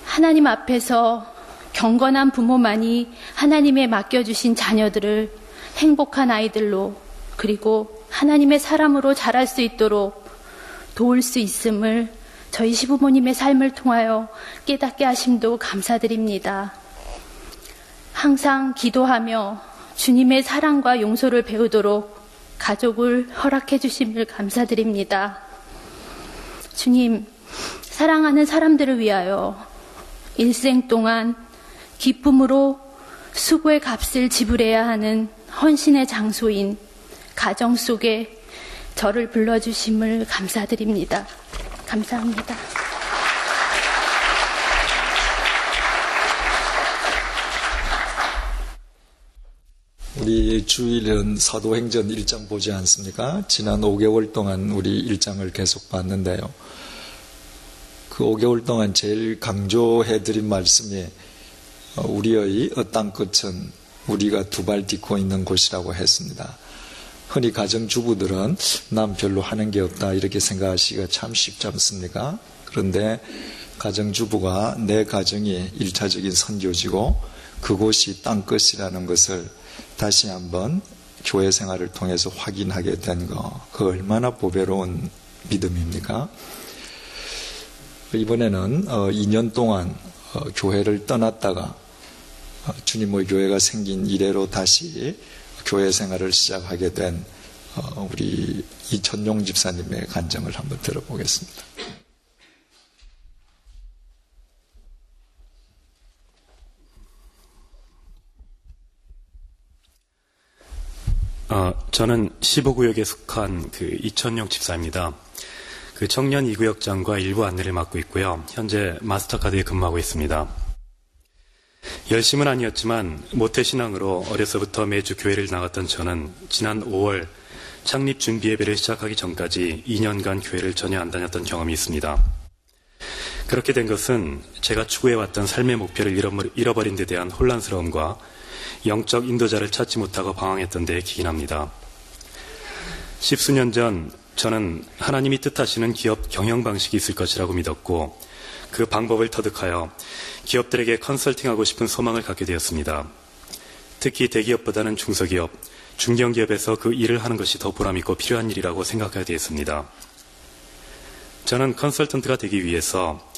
하나님 앞에서 경건한 부모만이 하나님의 맡겨주신 자녀들을 행복한 아이들로 그리고 하나님의 사람으로 자랄 수 있도록 도울 수 있음을 저희 시부모님의 삶을 통하여 깨닫게 하심도 감사드립니다. 항상 기도하며 주님의 사랑과 용서를 배우도록 가족을 허락해 주심을 감사드립니다. 주님, 사랑하는 사람들을 위하여 일생 동안 기쁨으로 수고의 값을 지불해야 하는 헌신의 장소인 가정 속에 저를 불러주심을 감사드립니다. 감사합니다. 우리 주일은 사도행전 1장 보지 않습니까? 지난 5개월 동안 우리 1장을 계속 봤는데요. 그 5개월 동안 제일 강조해드린 말씀이 우리의 땅 끝은 우리가 두 발 딛고 있는 곳이라고 했습니다. 흔히 가정주부들은 난 별로 하는 게 없다 이렇게 생각하시기가 참 쉽지 않습니까? 그런데 가정주부가 내 가정이 1차적인 선교지고 그곳이 땅 끝이라는 것을 다시 한번 교회 생활을 통해서 확인하게 된 거, 그 얼마나 보배로운 믿음입니까? 이번에는 2년 동안 교회를 떠났다가 주님의 교회가 생긴 이래로 다시 교회 생활을 시작하게 된 우리 이천용 집사님의 간증을 한번 들어보겠습니다. 저는 15구역에 속한 이천용 집사입니다. 청년 2구역장과 일부 안내를 맡고 있고요. 현재 마스터카드에 근무하고 있습니다. 열심은 아니었지만 모태신앙으로 어려서부터 매주 교회를 나갔던 저는 지난 5월 창립 준비 예배를 시작하기 전까지 2년간 교회를 전혀 안 다녔던 경험이 있습니다. 그렇게 된 것은 제가 추구해왔던 삶의 목표를 잃어버린 데 대한 혼란스러움과 영적 인도자를 찾지 못하고 방황했던 데에 기인합니다. 10수년 전 저는 하나님이 뜻하시는 기업 경영 방식이 있을 것이라고 믿었고 그 방법을 터득하여 기업들에게 컨설팅하고 싶은 소망을 갖게 되었습니다. 특히 대기업보다는 중소기업, 중견기업에서 그 일을 하는 것이 더 보람있고 필요한 일이라고 생각하게 되었습니다. 저는 컨설턴트가 되기 위해서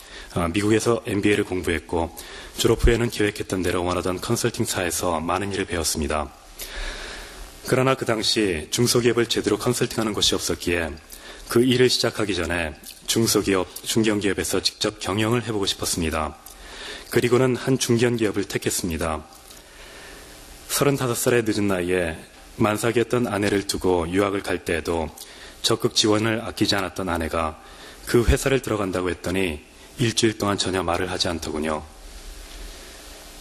미국에서 MBA를 공부했고 졸업 후에는 계획했던 대로 원하던 컨설팅사에서 많은 일을 배웠습니다. 그러나 그 당시 중소기업을 제대로 컨설팅하는 곳이 없었기에 그 일을 시작하기 전에 중소기업, 중견기업에서 직접 경영을 해보고 싶었습니다. 그리고는 한 중견기업을 택했습니다. 35살의 늦은 나이에 만삭이었던 아내를 두고 유학을 갈 때에도 적극 지원을 아끼지 않았던 아내가 그 회사를 들어간다고 했더니 일주일 동안 전혀 말을 하지 않더군요.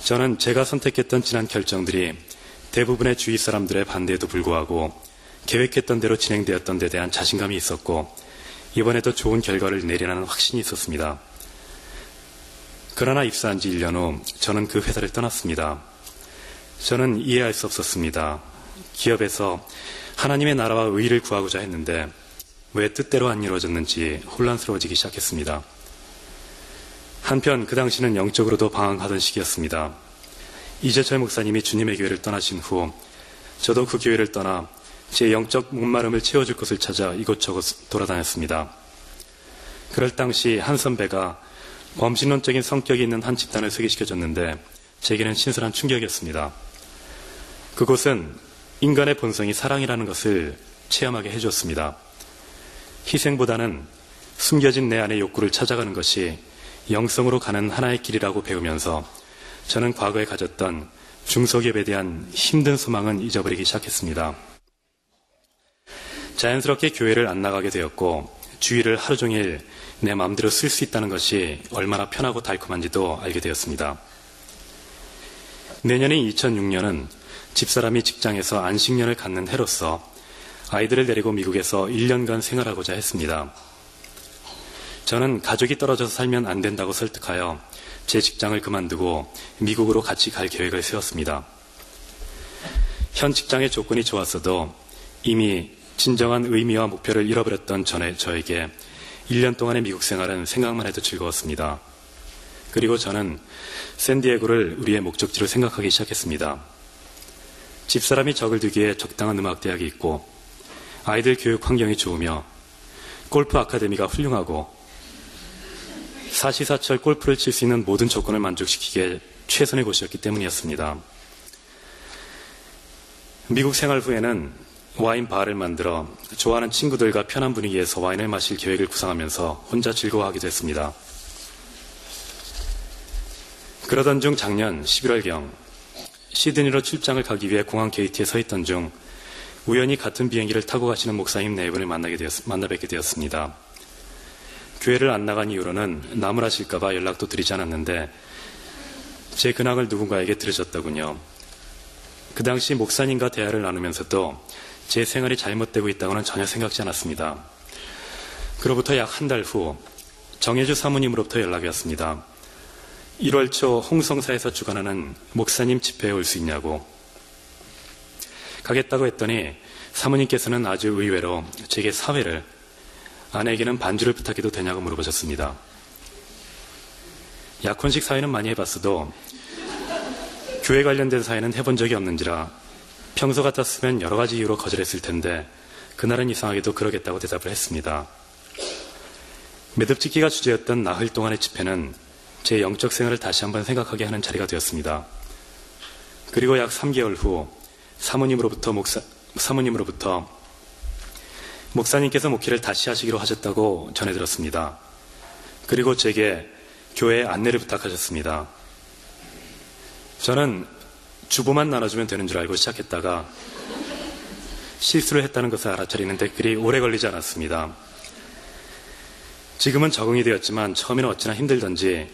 저는 제가 선택했던 지난 결정들이 대부분의 주위 사람들의 반대에도 불구하고 계획했던 대로 진행되었던 데 대한 자신감이 있었고 이번에도 좋은 결과를 내리라는 확신이 있었습니다. 그러나 입사한 지 1년 후 저는 그 회사를 떠났습니다. 저는 이해할 수 없었습니다. 기업에서 하나님의 나라와 의의를 구하고자 했는데 왜 뜻대로 안 이루어졌는지 혼란스러워지기 시작했습니다. 한편 그 당시는 영적으로도 방황하던 시기였습니다. 이재철 목사님이 주님의 교회를 떠나신 후 저도 그 교회를 떠나 제 영적 목마름을 채워줄 곳을 찾아 이곳저곳 돌아다녔습니다. 그럴 당시 한 선배가 범신론적인 성격이 있는 한 집단을 소개시켜줬는데 제게는 신선한 충격이었습니다. 그곳은 인간의 본성이 사랑이라는 것을 체험하게 해줬습니다. 희생보다는 숨겨진 내 안의 욕구를 찾아가는 것이 영성으로 가는 하나의 길이라고 배우면서 저는 과거에 가졌던 중소기업에 대한 힘든 소망은 잊어버리기 시작했습니다. 자연스럽게 교회를 안 나가게 되었고 주일을 하루 종일 내 마음대로 쓸 수 있다는 것이 얼마나 편하고 달콤한지도 알게 되었습니다. 내년인 2006년은 집사람이 직장에서 안식년을 갖는 해로서 아이들을 데리고 미국에서 1년간 생활하고자 했습니다. 저는 가족이 떨어져서 살면 안 된다고 설득하여 제 직장을 그만두고 미국으로 같이 갈 계획을 세웠습니다. 현 직장의 조건이 좋았어도 이미 진정한 의미와 목표를 잃어버렸던 저에게 1년 동안의 미국 생활은 생각만 해도 즐거웠습니다. 그리고 저는 샌디에고를 우리의 목적지로 생각하기 시작했습니다. 집사람이 적을 두기에 적당한 음악대학이 있고 아이들 교육 환경이 좋으며 골프 아카데미가 훌륭하고 사시사철 골프를 칠 수 있는 모든 조건을 만족시키기에 최선의 곳이었기 때문이었습니다. 미국 생활 후에는 와인 바를 만들어 좋아하는 친구들과 편한 분위기에서 와인을 마실 계획을 구상하면서 혼자 즐거워하기도 했습니다. 그러던 중 작년 11월경 시드니로 출장을 가기 위해 공항 게이트에 서 있던 중 우연히 같은 비행기를 타고 가시는 목사님 네 분을 만나 뵙게 되었습니다. 교회를 안 나간 이후로는 나무라실까봐 연락도 드리지 않았는데 제 근황을 누군가에게 들으셨더군요. 그 당시 목사님과 대화를 나누면서도 제 생활이 잘못되고 있다고는 전혀 생각지 않았습니다. 그로부터 약 한 달 후 정혜주 사모님으로부터 연락이 왔습니다. 1월 초 홍성사에서 주관하는 목사님 집회에 올 수 있냐고. 가겠다고 했더니 사모님께서는 아주 의외로 제게 사회를, 아내에게는 반주를 부탁해도 되냐고 물어보셨습니다. 약혼식 사회는 많이 해봤어도 교회 관련된 사회는 해본 적이 없는지라 평소 같았으면 여러 가지 이유로 거절했을 텐데 그날은 이상하게도 그러겠다고 대답을 했습니다. 매듭짓기가 주제였던 나흘 동안의 집회는 제 영적 생활을 다시 한번 생각하게 하는 자리가 되었습니다. 그리고 약 3개월 후 사모님으로부터 목사님께서 목회를 다시 하시기로 하셨다고 전해 들었습니다. 그리고 제게 교회에 안내를 부탁하셨습니다. 저는 주보만 나눠주면 되는 줄 알고 시작했다가 실수를 했다는 것을 알아차리는데 그리 오래 걸리지 않았습니다. 지금은 적응이 되었지만 처음에는 어찌나 힘들던지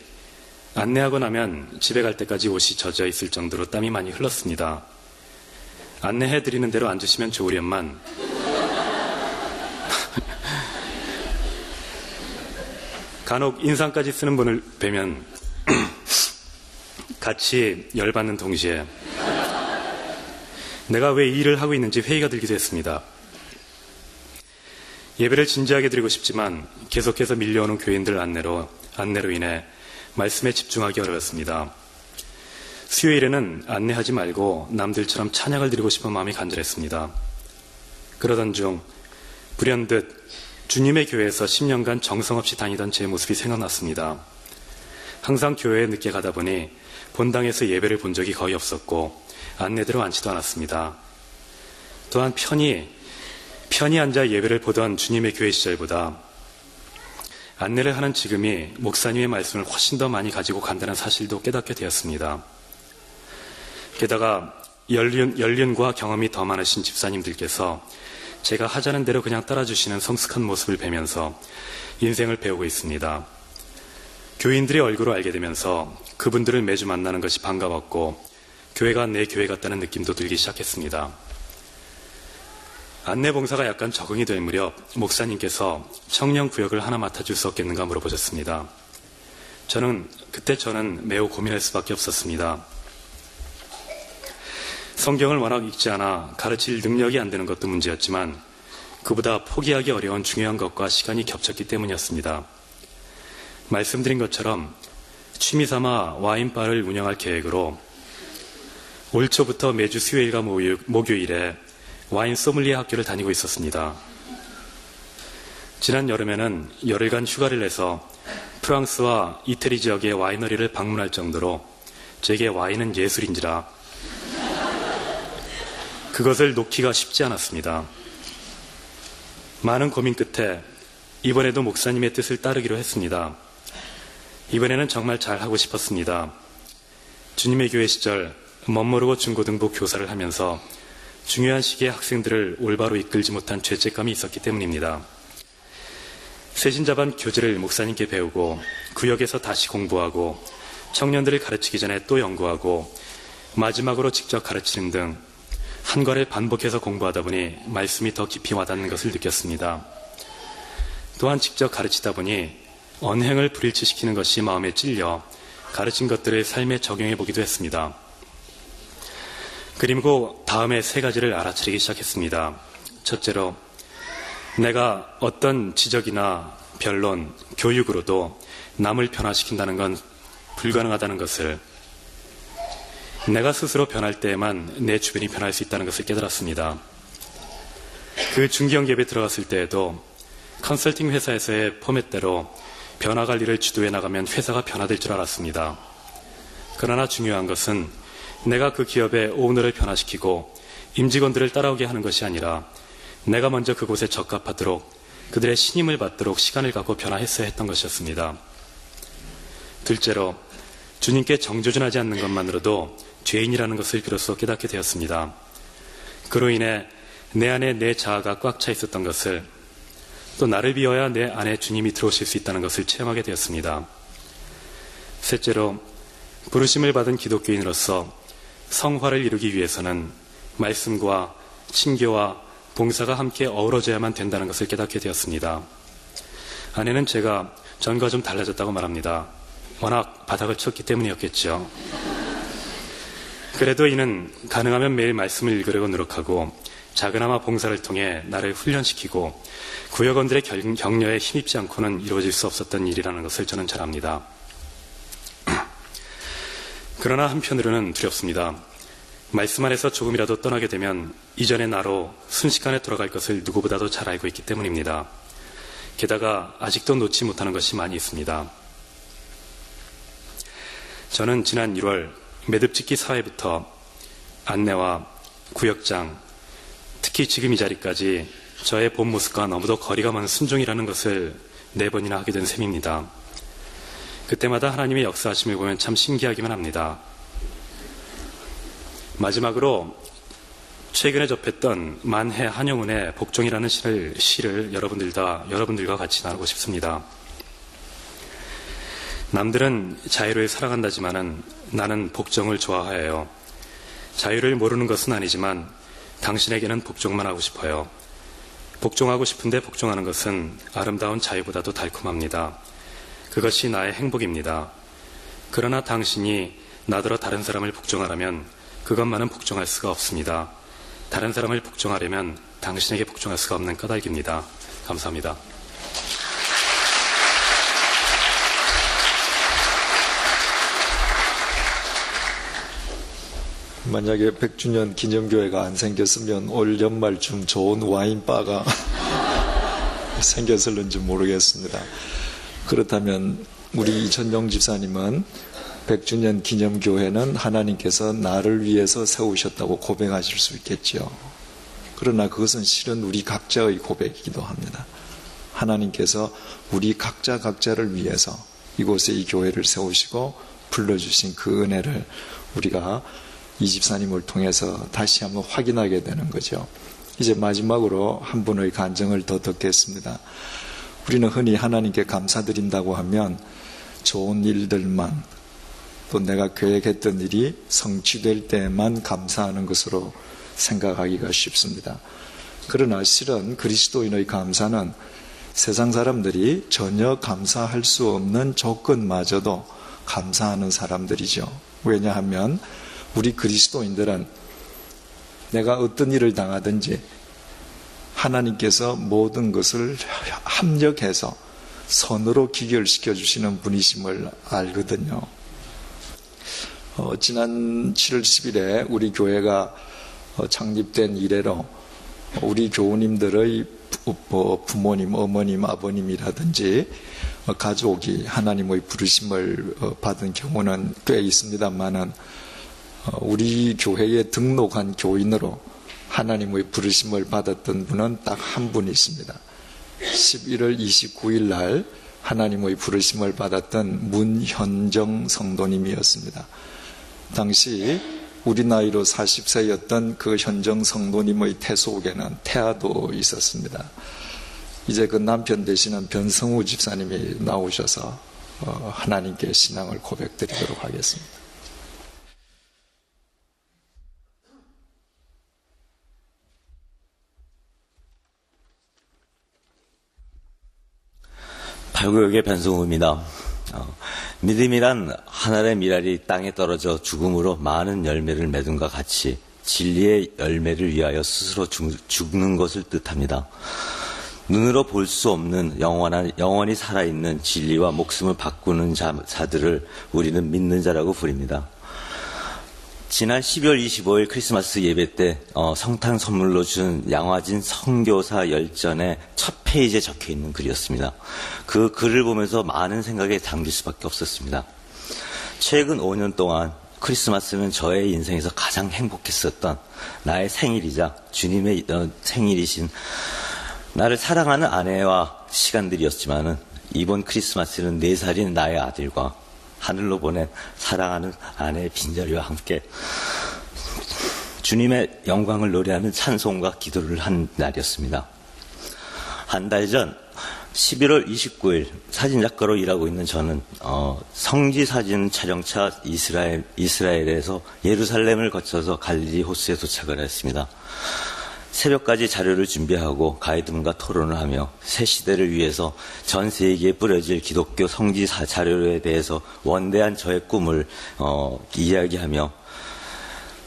안내하고 나면 집에 갈 때까지 옷이 젖어 있을 정도로 땀이 많이 흘렀습니다. 안내해드리는 대로 앉으시면 좋으련만 간혹 인상까지 쓰는 분을 뵈면 같이 열받는 동시에 내가 왜 이 일을 하고 있는지 회의가 들기도 했습니다. 예배를 진지하게 드리고 싶지만 계속해서 밀려오는 교인들 안내로 인해 말씀에 집중하기 어려웠습니다. 수요일에는 안내하지 말고 남들처럼 찬양을 드리고 싶은 마음이 간절했습니다. 그러던 중 불현듯 주님의 교회에서 10년간 정성없이 다니던 제 모습이 생각났습니다. 항상 교회에 늦게 가다 보니 본당에서 예배를 본 적이 거의 없었고 안내대로 앉지도 않았습니다. 또한 편히 앉아 예배를 보던 주님의 교회 시절보다 안내를 하는 지금이 목사님의 말씀을 훨씬 더 많이 가지고 간다는 사실도 깨닫게 되었습니다. 게다가 연륜과 경험이 더 많으신 집사님들께서 제가 하자는 대로 그냥 따라주시는 성숙한 모습을 뵈면서 인생을 배우고 있습니다. 교인들의 얼굴을 알게 되면서 그분들을 매주 만나는 것이 반가웠고 교회가 내 교회 같다는 느낌도 들기 시작했습니다. 안내 봉사가 약간 적응이 될 무렵 목사님께서 청년 구역을 하나 맡아줄 수 없겠는가 물어보셨습니다. 그때 저는 매우 고민할 수밖에 없었습니다. 성경을 워낙 읽지 않아 가르칠 능력이 안 되는 것도 문제였지만 그보다 포기하기 어려운 중요한 것과 시간이 겹쳤기 때문이었습니다. 말씀드린 것처럼 취미삼아 와인바를 운영할 계획으로 올 초부터 매주 수요일과 목요일에 와인 소믈리에 학교를 다니고 있었습니다. 지난 여름에는 열흘간 휴가를 내서 프랑스와 이태리 지역의 와이너리를 방문할 정도로 제게 와인은 예술인지라 그것을 놓기가 쉽지 않았습니다. 많은 고민 끝에 이번에도 목사님의 뜻을 따르기로 했습니다. 이번에는 정말 잘하고 싶었습니다. 주님의 교회 시절 멋모르고 중고등부 교사를 하면서 중요한 시기에 학생들을 올바로 이끌지 못한 죄책감이 있었기 때문입니다. 세신자반 교재를 목사님께 배우고 구역에서 다시 공부하고 청년들을 가르치기 전에 또 연구하고 마지막으로 직접 가르치는 등 한 과를 반복해서 공부하다 보니 말씀이 더 깊이 와닿는 것을 느꼈습니다. 또한 직접 가르치다 보니 언행을 불일치시키는 것이 마음에 찔려 가르친 것들을 삶에 적용해 보기도 했습니다. 그리고 다음에 3가지를 알아차리기 시작했습니다. 첫째로, 내가 어떤 지적이나 변론, 교육으로도 남을 변화시킨다는 건 불가능하다는 것을, 내가 스스로 변할 때에만 내 주변이 변할 수 있다는 것을 깨달았습니다. 그 중기형 예배에 들어갔을 때에도 컨설팅 회사에서의 포맷대로 변화 관리를 주도해 나가면 회사가 변화될 줄 알았습니다. 그러나 중요한 것은 내가 그 기업의 오너를 변화시키고 임직원들을 따라오게 하는 것이 아니라 내가 먼저 그곳에 적합하도록 그들의 신임을 받도록 시간을 갖고 변화했어야 했던 것이었습니다. 둘째로, 주님께 정조준하지 않는 것만으로도 죄인이라는 것을 비로소 깨닫게 되었습니다. 그로 인해 내 안에 내 자아가 꽉 차 있었던 것을, 또 나를 비워야 내 안에 주님이 들어오실 수 있다는 것을 체험하게 되었습니다. 셋째로, 부르심을 받은 기독교인으로서 성화를 이루기 위해서는 말씀과 친교와 봉사가 함께 어우러져야만 된다는 것을 깨닫게 되었습니다. 아내는 제가 전과 좀 달라졌다고 말합니다. 워낙 바닥을 쳤기 때문이었겠죠. 그래도 이는 가능하면 매일 말씀을 읽으려고 노력하고 작은아마 봉사를 통해 나를 훈련시키고 구역원들의 격려에 힘입지 않고는 이루어질 수 없었던 일이라는 것을 저는 잘 압니다. 그러나 한편으로는 두렵습니다. 말씀 안에서 조금이라도 떠나게 되면 이전의 나로 순식간에 돌아갈 것을 누구보다도 잘 알고 있기 때문입니다. 게다가 아직도 놓지 못하는 것이 많이 있습니다. 저는 지난 1월 매듭짓기 사회부터 안내와 구역장, 특히 지금 이 자리까지 저의 본 모습과 너무도 거리가 먼 순종이라는 것을 4번이나 하게 된 셈입니다. 그때마다 하나님의 역사하심을 보면 참 신기하기만 합니다. 마지막으로 최근에 접했던 만해 한영운의 복종이라는 시를 여러분들과 같이 나누고 싶습니다. 남들은 자유를 사랑한다지만은 나는 복종을 좋아해요. 자유를 모르는 것은 아니지만 당신에게는 복종만 하고 싶어요. 복종하고 싶은데 복종하는 것은 아름다운 자유보다도 달콤합니다. 그것이 나의 행복입니다. 그러나 당신이 나더러 다른 사람을 복종하라면 그것만은 복종할 수가 없습니다. 다른 사람을 복종하려면 당신에게 복종할 수가 없는 까닭입니다. 감사합니다. 만약에 100주년 기념교회가 안 생겼으면 올 연말쯤 좋은 와인바가 생겼을는지 모르겠습니다. 그렇다면 우리 이천용 집사님은 100주년 기념교회는 하나님께서 나를 위해서 세우셨다고 고백하실 수 있겠죠. 그러나 그것은 실은 우리 각자의 고백이기도 합니다. 하나님께서 우리 각자를 위해서 이곳에 이 교회를 세우시고 불러주신 그 은혜를 우리가 이 집사님을 통해서 다시 한번 확인하게 되는 거죠. 이제 마지막으로 한 분의 간증을 더 듣겠습니다. 우리는 흔히 하나님께 감사드린다고 하면 좋은 일들만, 또 내가 계획했던 일이 성취될 때만 감사하는 것으로 생각하기가 쉽습니다. 그러나 실은 그리스도인의 감사는 세상 사람들이 전혀 감사할 수 없는 조건마저도 감사하는 사람들이죠. 왜냐하면 우리 그리스도인들은 내가 어떤 일을 당하든지 하나님께서 모든 것을 합력해서 선으로 기결시켜 주시는 분이심을 알거든요. 지난 7월 10일에 우리 교회가 창립된 이래로 우리 교우님들의 부모님, 어머님, 아버님이라든지 가족이 하나님의 부르심을 받은 경우는 꽤 있습니다만은 우리 교회에 등록한 교인으로 하나님의 부르심을 받았던 분은 딱 한 분 있습니다. 11월 29일 날 하나님의 부르심을 받았던 문현정 성도님이었습니다. 당시 우리 나이로 40세였던 그 현정 성도님의 태 속에는 태아도 있었습니다. 이제 그 남편 되시는 변성우 집사님이 나오셔서 하나님께 신앙을 고백드리도록 하겠습니다. 발구역의 변성우입니다. 믿음이란 하늘의 미랄이 땅에 떨어져 죽음으로 많은 열매를 맺음과 같이 진리의 열매를 위하여 스스로 죽는 것을 뜻합니다. 눈으로 볼 수 없는 영원히 살아있는 진리와 목숨을 바꾸는 자들을 우리는 믿는 자라고 부릅니다. 지난 12월 25일 크리스마스 예배 때 성탄 선물로 준 양화진 선교사 열전의 첫 페이지에 적혀있는 글이었습니다. 그 글을 보면서 많은 생각에 잠길 수밖에 없었습니다. 최근 5년 동안 크리스마스는 저의 인생에서 가장 행복했었던 나의 생일이자 주님의 생일이신 나를 사랑하는 아내와 시간들이었지만은 이번 크리스마스는 4살인 나의 아들과 하늘로 보낸 사랑하는 아내의 빈자리와 함께 주님의 영광을 노래하는 찬송과 기도를 한 날이었습니다. 한 달 전 11월 29일 사진작가로 일하고 있는 저는 성지 사진 촬영차 이스라엘에서 예루살렘을 거쳐서 갈릴리 호수에 도착을 했습니다. 새벽까지 자료를 준비하고 가이드분과 토론을 하며 새 시대를 위해서 전 세계에 뿌려질 기독교 성지 자료에 대해서 원대한 저의 꿈을 이야기하며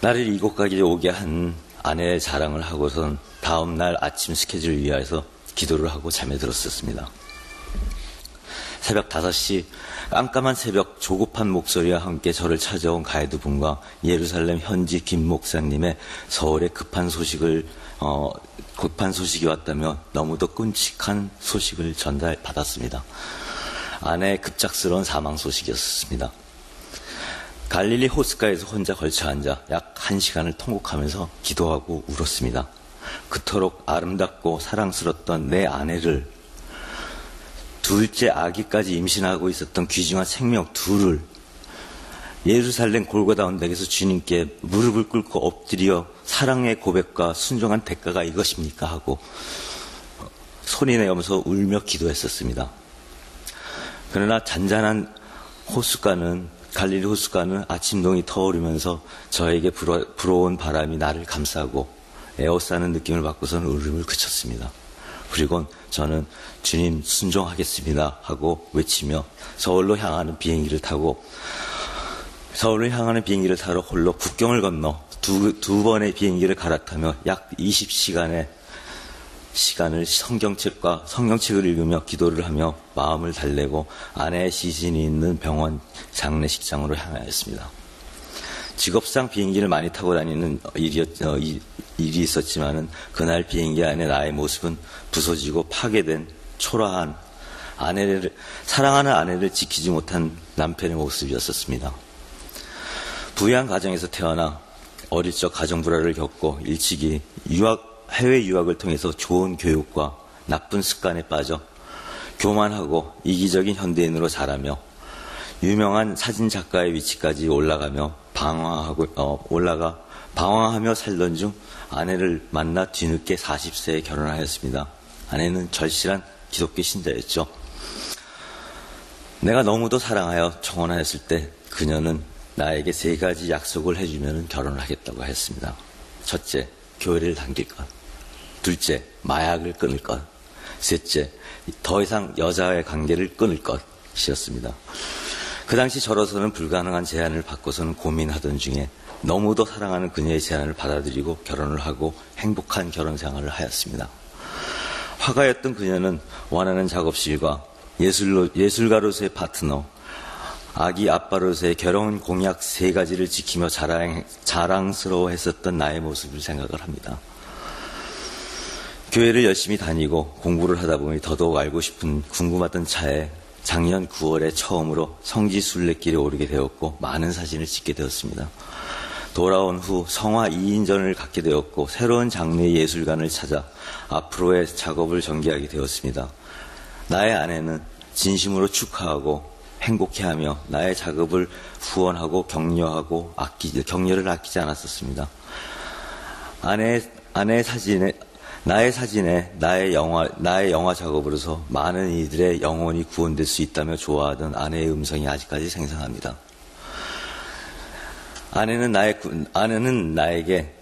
나를 이곳까지 오게 한 아내의 자랑을 하고선 다음 날 아침 스케줄을 위해서 기도를 하고 잠에 들었었습니다. 새벽 5시 깜깜한 새벽 조급한 목소리와 함께 저를 찾아온 가이드분과 예루살렘 현지 김 목사님의 서울에 급한 소식이 왔다며 너무도 끔찍한 소식을 전달받았습니다. 아내의 급작스러운 사망 소식이었습니다. 갈릴리 호숫가에서 혼자 걸쳐 앉아 약 1시간을 통곡하면서 기도하고 울었습니다. 그토록 아름답고 사랑스럽던 내 아내를, 둘째 아기까지 임신하고 있었던 귀중한 생명 둘을 예루살렘 골고다 언덕에서 주님께 무릎을 꿇고 엎드려 사랑의 고백과 순종한 대가가 이것입니까? 하고 소리내면서 울며 기도했었습니다. 그러나 잔잔한 갈릴리 호숫가는 아침동이 터오르면서 저에게 불어온 바람이 나를 감싸고 에워싸는 느낌을 받고서는 울음을 그쳤습니다. 그리고 저는 주님 순종하겠습니다 하고 외치며 서울로 향하는 비행기를 타러 홀로 국경을 건너 두 번의 비행기를 갈아타며 약 20시간의 시간을 성경책을 읽으며 기도를 하며 마음을 달래고 아내의 시신이 있는 병원 장례식장으로 향하였습니다. 직업상 비행기를 많이 타고 다니는 일이 있었지만은 그날 비행기 안에 나의 모습은 부서지고 파괴된 초라한 사랑하는 아내를 지키지 못한 남편의 모습이었습니다. 부유한 가정에서 태어나 어릴 적 가정 불화를 겪고 일찍이 해외 유학을 통해서 좋은 교육과 나쁜 습관에 빠져 교만하고 이기적인 현대인으로 자라며 유명한 사진 작가의 위치까지 올라가며 방황하며 살던 중 아내를 만나 뒤늦게 40세에 결혼하였습니다. 아내는 절실한 기독교 신자였죠. 내가 너무도 사랑하여 청혼하였을 때 그녀는 나에게 3가지 약속을 해주면 결혼을 하겠다고 했습니다. 첫째, 교회를 당길 것. 둘째, 마약을 끊을 것. 셋째, 더 이상 여자와의 관계를 끊을 것이었습니다. 그 당시 저로서는 불가능한 제안을 받고서는 고민하던 중에 너무도 사랑하는 그녀의 제안을 받아들이고 결혼을 하고 행복한 결혼 생활을 하였습니다. 화가였던 그녀는 원하는 작업실과 예술가로서의 파트너, 아기 아빠로서의 결혼 공약 3가지를 지키며 자랑스러워했었던 나의 모습을 생각을 합니다. 교회를 열심히 다니고 공부를 하다 보니 더더욱 알고 싶은 궁금하던 차에 작년 9월에 처음으로 성지 순례길에 오르게 되었고 많은 사진을 찍게 되었습니다. 돌아온 후 성화 2인전을 갖게 되었고 새로운 장르의 예술관을 찾아 앞으로의 작업을 전개하게 되었습니다. 나의 아내는 진심으로 축하하고 행복해하며 나의 작업을 후원하고 격려를 아끼지 않았었습니다. 나의 사진에 나의 영화 작업으로서 많은 이들의 영혼이 구원될 수 있다며 좋아하던 아내의 음성이 아직까지 생생합니다. 아내는 나에게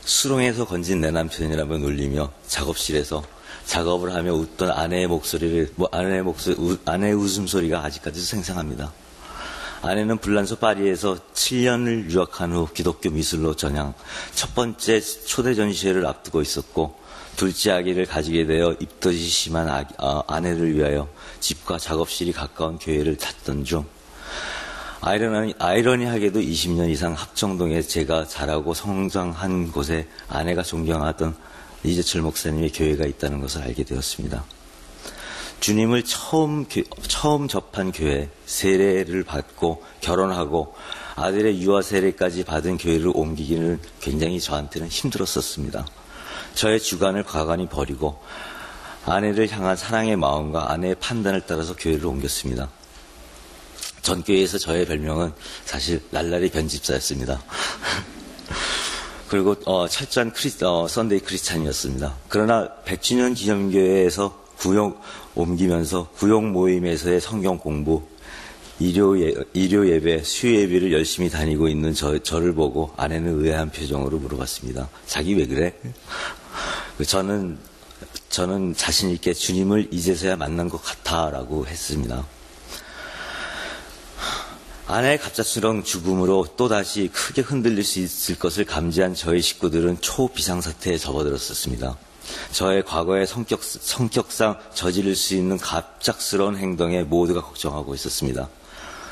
수렁에서 건진 내 남편이라며 놀리며 작업실에서 작업을 하며 웃던 아내의 웃음소리가 아직까지도 생생합니다. 아내는 불란서 파리에서 7년을 유학한 후 기독교 미술로 전향, 첫 번째 초대 전시회를 앞두고 있었고 둘째 아기를 가지게 되어 입덧이 심한 아내를 위하여 집과 작업실이 가까운 교회를 찾던 중 아이러니하게도 20년 이상 합정동에 제가 자라고 성장한 곳에 아내가 존경하던 이재철 목사님의 교회가 있다는 것을 알게 되었습니다. 주님을 처음 접한 교회, 세례를 받고 결혼하고 아들의 유아 세례까지 받은 교회를 옮기기는 굉장히 저한테는 힘들었었습니다. 저의 주관을 과감히 버리고 아내를 향한 사랑의 마음과 아내의 판단을 따라서 교회를 옮겼습니다. 전 교회에서 저의 별명은 사실 날라리 변집사였습니다. 그리고 철저한 썬데이 크리스찬이었습니다. 그러나 100주년 기념교회에서 옮기면서 구역 모임에서의 성경 공부, 일요 예배, 수요 예배를 열심히 다니고 있는 저를 보고 아내는 의아한 표정으로 물어봤습니다. 자기 왜 그래? 저는 자신 있게 주님을 이제서야 만난 것 같아라고 했습니다. 아내의 갑작스러운 죽음으로 또다시 크게 흔들릴 수 있을 것을 감지한 저희 식구들은 초비상사태에 접어들었었습니다. 저의 과거의 성격상 저지를 수 있는 갑작스러운 행동에 모두가 걱정하고 있었습니다.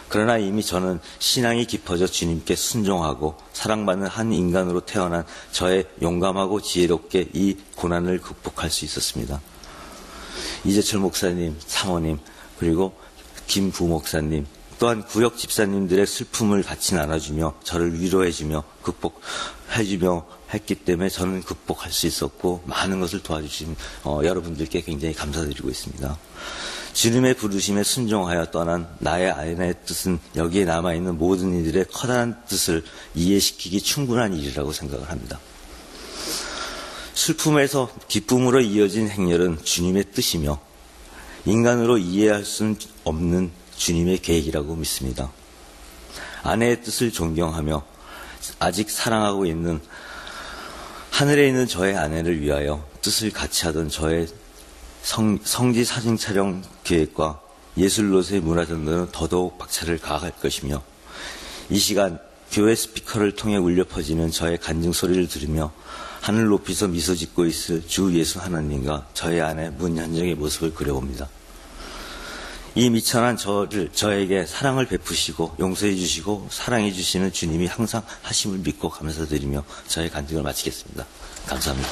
그러나 이미 저는 신앙이 깊어져 주님께 순종하고 사랑받는 한 인간으로 태어난 저의 용감하고 지혜롭게 이 고난을 극복할 수 있었습니다. 이재철 목사님, 사모님, 그리고 김 부목사님, 또한 구역 집사님들의 슬픔을 같이 나눠주며 저를 위로해주며 극복해주며 했기 때문에 저는 극복할 수 있었고 많은 것을 도와주신 여러분들께 굉장히 감사드리고 있습니다. 주님의 부르심에 순종하여 떠난 나의 아내의 뜻은 여기에 남아있는 모든 이들의 커다란 뜻을 이해시키기 충분한 일이라고 생각을 합니다. 슬픔에서 기쁨으로 이어진 행렬은 주님의 뜻이며 인간으로 이해할 수 없는 주님의 계획이라고 믿습니다. 아내의 뜻을 존경하며 아직 사랑하고 있는 하늘에 있는 저의 아내를 위하여 뜻을 같이 하던 저의 성지 사진 촬영 계획과 예술로서의 문화전도는 더더욱 박차를 가할 것이며 이 시간 교회 스피커를 통해 울려 퍼지는 저의 간증 소리를 들으며 하늘 높이서 미소 짓고 있을 주 예수 하나님과 저의 아내 문현정의 모습을 그려봅니다. 이 미천한 저에게 사랑을 베푸시고 용서해 주시고 사랑해 주시는 주님이 항상 하심을 믿고 감사드리며 저의 간증을 마치겠습니다. 감사합니다.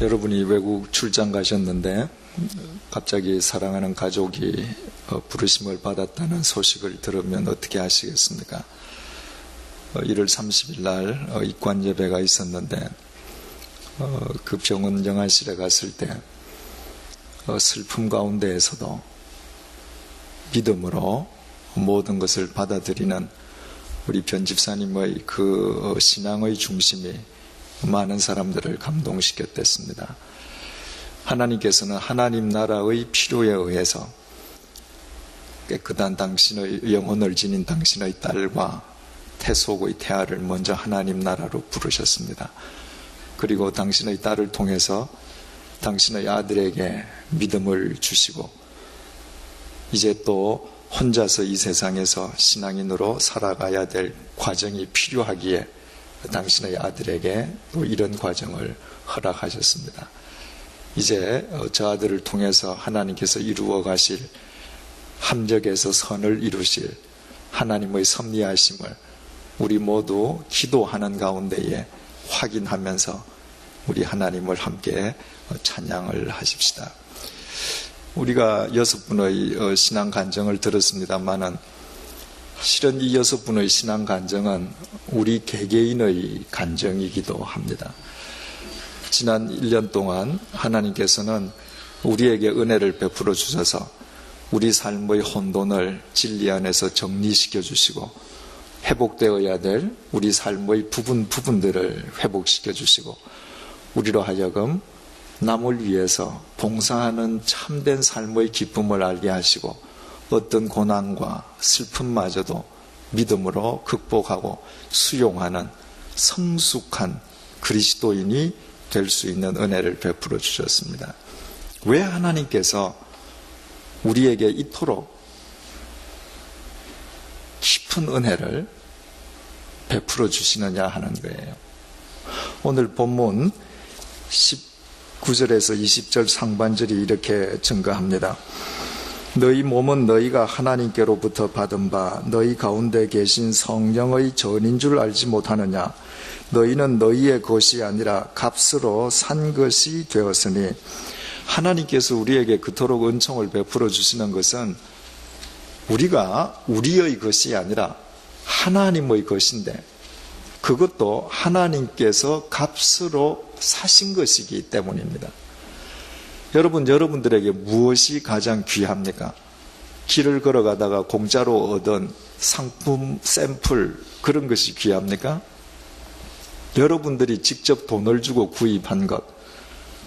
여러분이 외국 출장 가셨는데 갑자기 사랑하는 가족이 부르심을 받았다는 소식을 들으면 어떻게 하시겠습니까? 1월 30일 날 입관 예배가 있었는데 그 병원 영안실에 갔을 때 슬픔 가운데에서도 믿음으로 모든 것을 받아들이는 우리 변집사님의 그 신앙의 중심이 많은 사람들을 감동시켰댔습니다. 하나님께서는 하나님 나라의 필요에 의해서 깨끗한 당신의 영혼을 지닌 당신의 딸과 태속의 태아를 먼저 하나님 나라로 부르셨습니다. 그리고 당신의 딸을 통해서 당신의 아들에게 믿음을 주시고 이제 또 혼자서 이 세상에서 신앙인으로 살아가야 될 과정이 필요하기에 당신의 아들에게 또 이런 과정을 허락하셨습니다. 이제 저 아들을 통해서 하나님께서 이루어 가실 함정에서 선을 이루실 하나님의 섭리하심을 우리 모두 기도하는 가운데에 확인하면서 우리 하나님을 함께 찬양을 하십시다. 우리가 6분의 신앙 간증을 들었습니다마는 실은 이 6분의 신앙 간증은 우리 개개인의 간증이기도 합니다. 지난 1년 동안 하나님께서는 우리에게 은혜를 베풀어 주셔서 우리 삶의 혼돈을 진리 안에서 정리시켜 주시고 회복되어야 될 우리 삶의 부분들을 회복시켜 주시고 우리로 하여금 남을 위해서 봉사하는 참된 삶의 기쁨을 알게 하시고 어떤 고난과 슬픔마저도 믿음으로 극복하고 수용하는 성숙한 그리스도인이 될 수 있는 은혜를 베풀어 주셨습니다. 왜 하나님께서 우리에게 이토록 깊은 은혜를 베풀어 주시느냐 하는 거예요. 오늘 본문 19절에서 20절 상반절이 이렇게 증거합니다. 너희 몸은 너희가 하나님께로부터 받은 바 너희 가운데 계신 성령의 전인 줄 알지 못하느냐. 너희는 너희의 것이 아니라 값으로 산 것이 되었으니. 하나님께서 우리에게 그토록 은총을 베풀어 주시는 것은 우리가 우리의 것이 아니라 하나님의 것인데 그것도 하나님께서 값으로 사신 것이기 때문입니다. 여러분들에게 무엇이 가장 귀합니까? 길을 걸어가다가 공짜로 얻은 상품, 샘플 그런 것이 귀합니까? 여러분들이 직접 돈을 주고 구입한 것,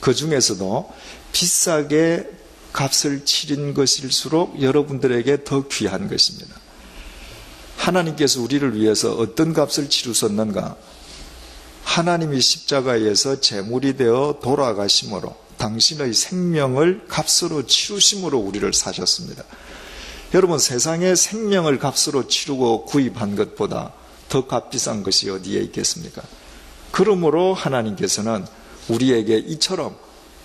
그 중에서도 비싸게 값을 치른 것일수록 여러분들에게 더 귀한 것입니다. 하나님께서 우리를 위해서 어떤 값을 치르셨는가? 하나님이 십자가에서 제물이 되어 돌아가심으로 당신의 생명을 값으로 치르심으로 우리를 사셨습니다. 여러분, 세상의 생명을 값으로 치르고 구입한 것보다 더 값비싼 것이 어디에 있겠습니까? 그러므로 하나님께서는 우리에게 이처럼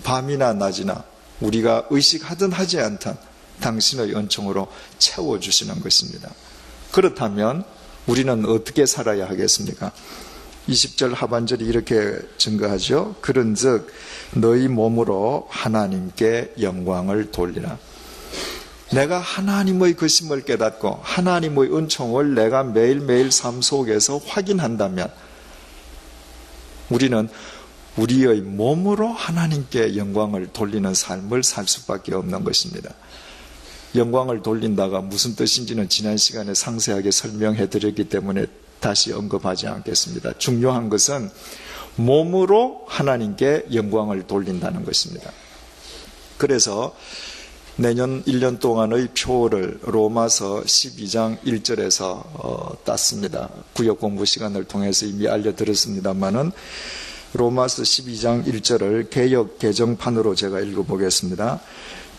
밤이나 낮이나 우리가 의식하든 하지 않든 당신의 은총으로 채워주시는 것입니다. 그렇다면 우리는 어떻게 살아야 하겠습니까? 20절 하반절이 이렇게 증거하죠. 그런즉 너희 몸으로 하나님께 영광을 돌리라. 내가 하나님의 거심을 깨닫고 하나님의 은총을 내가 매일매일 삶 속에서 확인한다면 우리는 우리의 몸으로 하나님께 영광을 돌리는 삶을 살 수밖에 없는 것입니다. 영광을 돌린다가 무슨 뜻인지는 지난 시간에 상세하게 설명해 드렸기 때문에 다시 언급하지 않겠습니다. 중요한 것은 몸으로 하나님께 영광을 돌린다는 것입니다. 그래서 내년 1년 동안의 표를 로마서 12장 1절에서 땄습니다. 구역 공부 시간을 통해서 이미 알려드렸습니다만은 로마서 12장 1절을 개역 개정판으로 제가 읽어보겠습니다.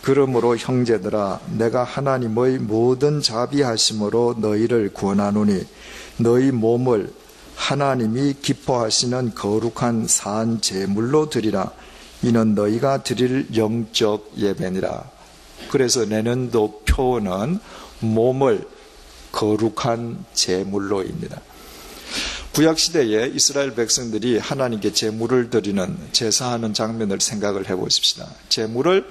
그러므로 형제들아 내가 하나님의 모든 자비하심으로 너희를 구원하노니 너희 몸을 하나님이 기뻐하시는 거룩한 산 제물로 드리라. 이는 너희가 드릴 영적 예배니라. 그래서 내년도 표어는 몸을 거룩한 제물로입니다. 구약시대에 이스라엘 백성들이 하나님께 제물을 드리는 제사하는 장면을 생각을 해보십시다. 제물을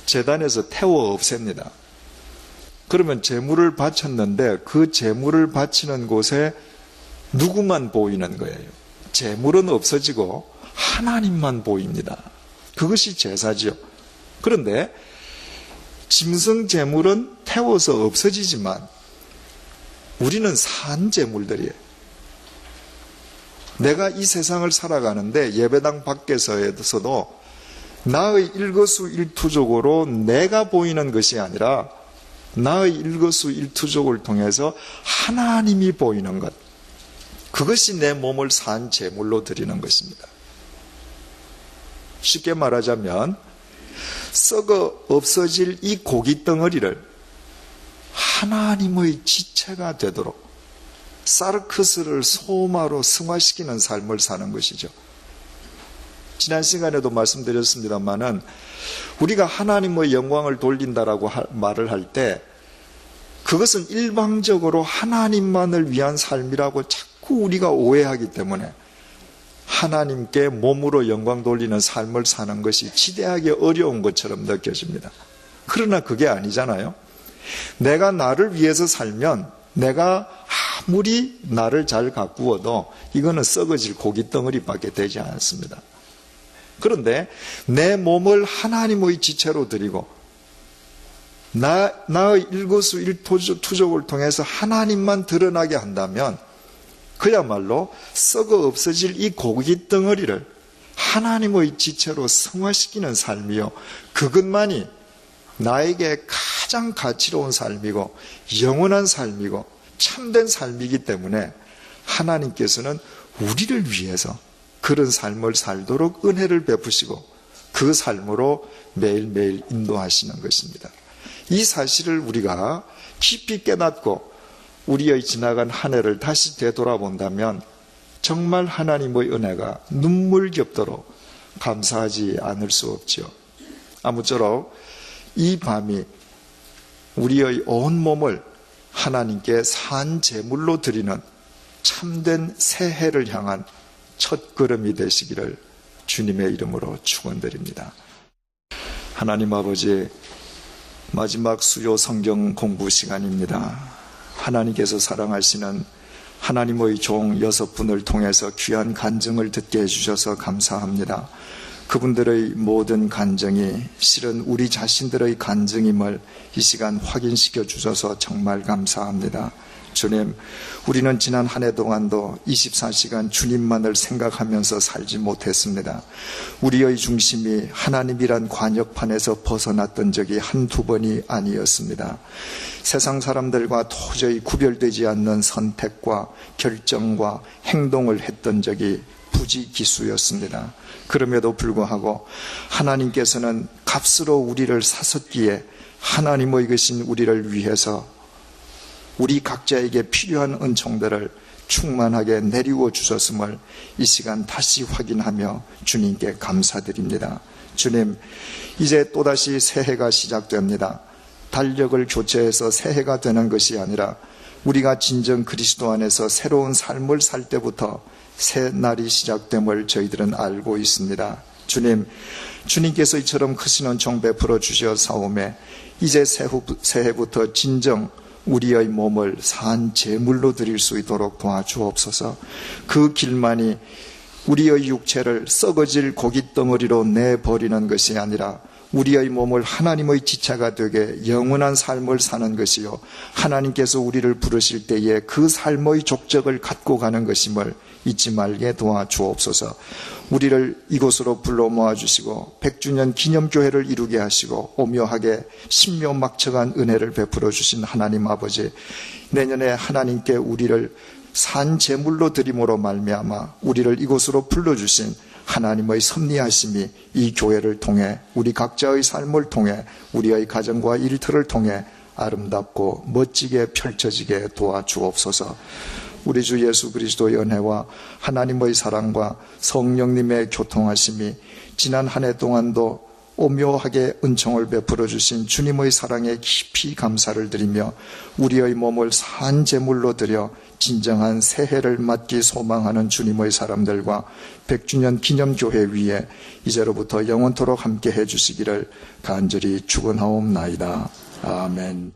제단에서 태워 없앱니다. 그러면 제물을 바쳤는데 그 제물을 바치는 곳에 누구만 보이는 거예요? 제물은 없어지고 하나님만 보입니다. 그것이 제사죠. 그런데 짐승 제물은 태워서 없어지지만 우리는 산 제물들이에요. 내가 이 세상을 살아가는데 예배당 밖에서도 나의 일거수일투족으로 내가 보이는 것이 아니라 나의 일거수일투족을 통해서 하나님이 보이는 것, 그것이 내 몸을 산 제물로 드리는 것입니다. 쉽게 말하자면 썩어 없어질 이 고기 덩어리를 하나님의 지체가 되도록 사르크스를 소마로 승화시키는 삶을 사는 것이죠. 지난 시간에도 말씀드렸습니다마는 우리가 하나님의 영광을 돌린다라고 말을 할 때 그것은 일방적으로 하나님만을 위한 삶이라고 자꾸 우리가 오해하기 때문에 하나님께 몸으로 영광 돌리는 삶을 사는 것이 지대하게 어려운 것처럼 느껴집니다. 그러나 그게 아니잖아요. 내가 나를 위해서 살면 내가 아무리 나를 잘 가꾸어도 이거는 썩어질 고기 덩어리밖에 되지 않습니다. 그런데 내 몸을 하나님의 지체로 드리고 나의 일거수일투족을 통해서 하나님만 드러나게 한다면 그야말로 썩어 없어질 이 고기 덩어리를 하나님의 지체로 승화시키는 삶이요, 그것만이 나에게 가장 가치로운 삶이고 영원한 삶이고 참된 삶이기 때문에 하나님께서는 우리를 위해서 그런 삶을 살도록 은혜를 베푸시고 그 삶으로 매일매일 인도하시는 것입니다. 이 사실을 우리가 깊이 깨닫고 우리의 지나간 한 해를 다시 되돌아본다면 정말 하나님의 은혜가 눈물겹도록 감사하지 않을 수 없죠. 아무쪼록 이 밤이 우리의 온 몸을 하나님께 산 제물로 드리는 참된 새해를 향한 첫 걸음이 되시기를 주님의 이름으로 축원드립니다. 하나님 아버지, 마지막 수요 성경 공부 시간입니다. 하나님께서 사랑하시는 하나님의 종 6분을 통해서 귀한 간증을 듣게 해주셔서 감사합니다. 그분들의 모든 간증이 실은 우리 자신들의 간증임을 이 시간 확인시켜 주셔서 정말 감사합니다. 주님, 우리는 지난 한 해 동안도 24시간 주님만을 생각하면서 살지 못했습니다. 우리의 중심이 하나님이란 관역판에서 벗어났던 적이 한두 번이 아니었습니다. 세상 사람들과 도저히 구별되지 않는 선택과 결정과 행동을 했던 적이 부지기수였습니다. 그럼에도 불구하고 하나님께서는 값으로 우리를 사셨기에 하나님의 것인 우리를 위해서 우리 각자에게 필요한 은총들을 충만하게 내리워 주셨음을 이 시간 다시 확인하며 주님께 감사드립니다. 주님, 이제 또다시 새해가 시작됩니다. 달력을 교체해서 새해가 되는 것이 아니라 우리가 진정 그리스도 안에서 새로운 삶을 살 때부터 새 날이 시작됨을 저희들은 알고 있습니다. 주님께서 이처럼 크신 은총 베풀어 주셨사오매 이제 새해부터 진정 우리의 몸을 산 제물로 드릴 수 있도록 도와주옵소서. 그 길만이 우리의 육체를 썩어질 고깃덩어리로 내버리는 것이 아니라 우리의 몸을 하나님의 지체가 되게 영원한 삶을 사는 것이요, 하나님께서 우리를 부르실 때에 그 삶의 족적을 갖고 가는 것임을 잊지 말게 도와주옵소서. 우리를 이곳으로 불러 모아주시고 100주년 기념교회를 이루게 하시고 오묘하게 신묘막측한 은혜를 베풀어 주신 하나님 아버지, 내년에 하나님께 우리를 산 제물로 드림으로 말미암아 우리를 이곳으로 불러주신 하나님의 섭리하심이 이 교회를 통해, 우리 각자의 삶을 통해, 우리의 가정과 일터를 통해 아름답고 멋지게 펼쳐지게 도와주옵소서. 우리 주 예수 그리스도의 은혜와 하나님의 사랑과 성령님의 교통하심이 지난 한 해 동안도 오묘하게 은총을 베풀어 주신 주님의 사랑에 깊이 감사를 드리며 우리의 몸을 산 제물로 드려 진정한 새해를 맞기 소망하는 주님의 사람들과 100주년 기념교회 위에 이제로부터 영원토록 함께 해주시기를 간절히 축원하옵나이다. 아멘.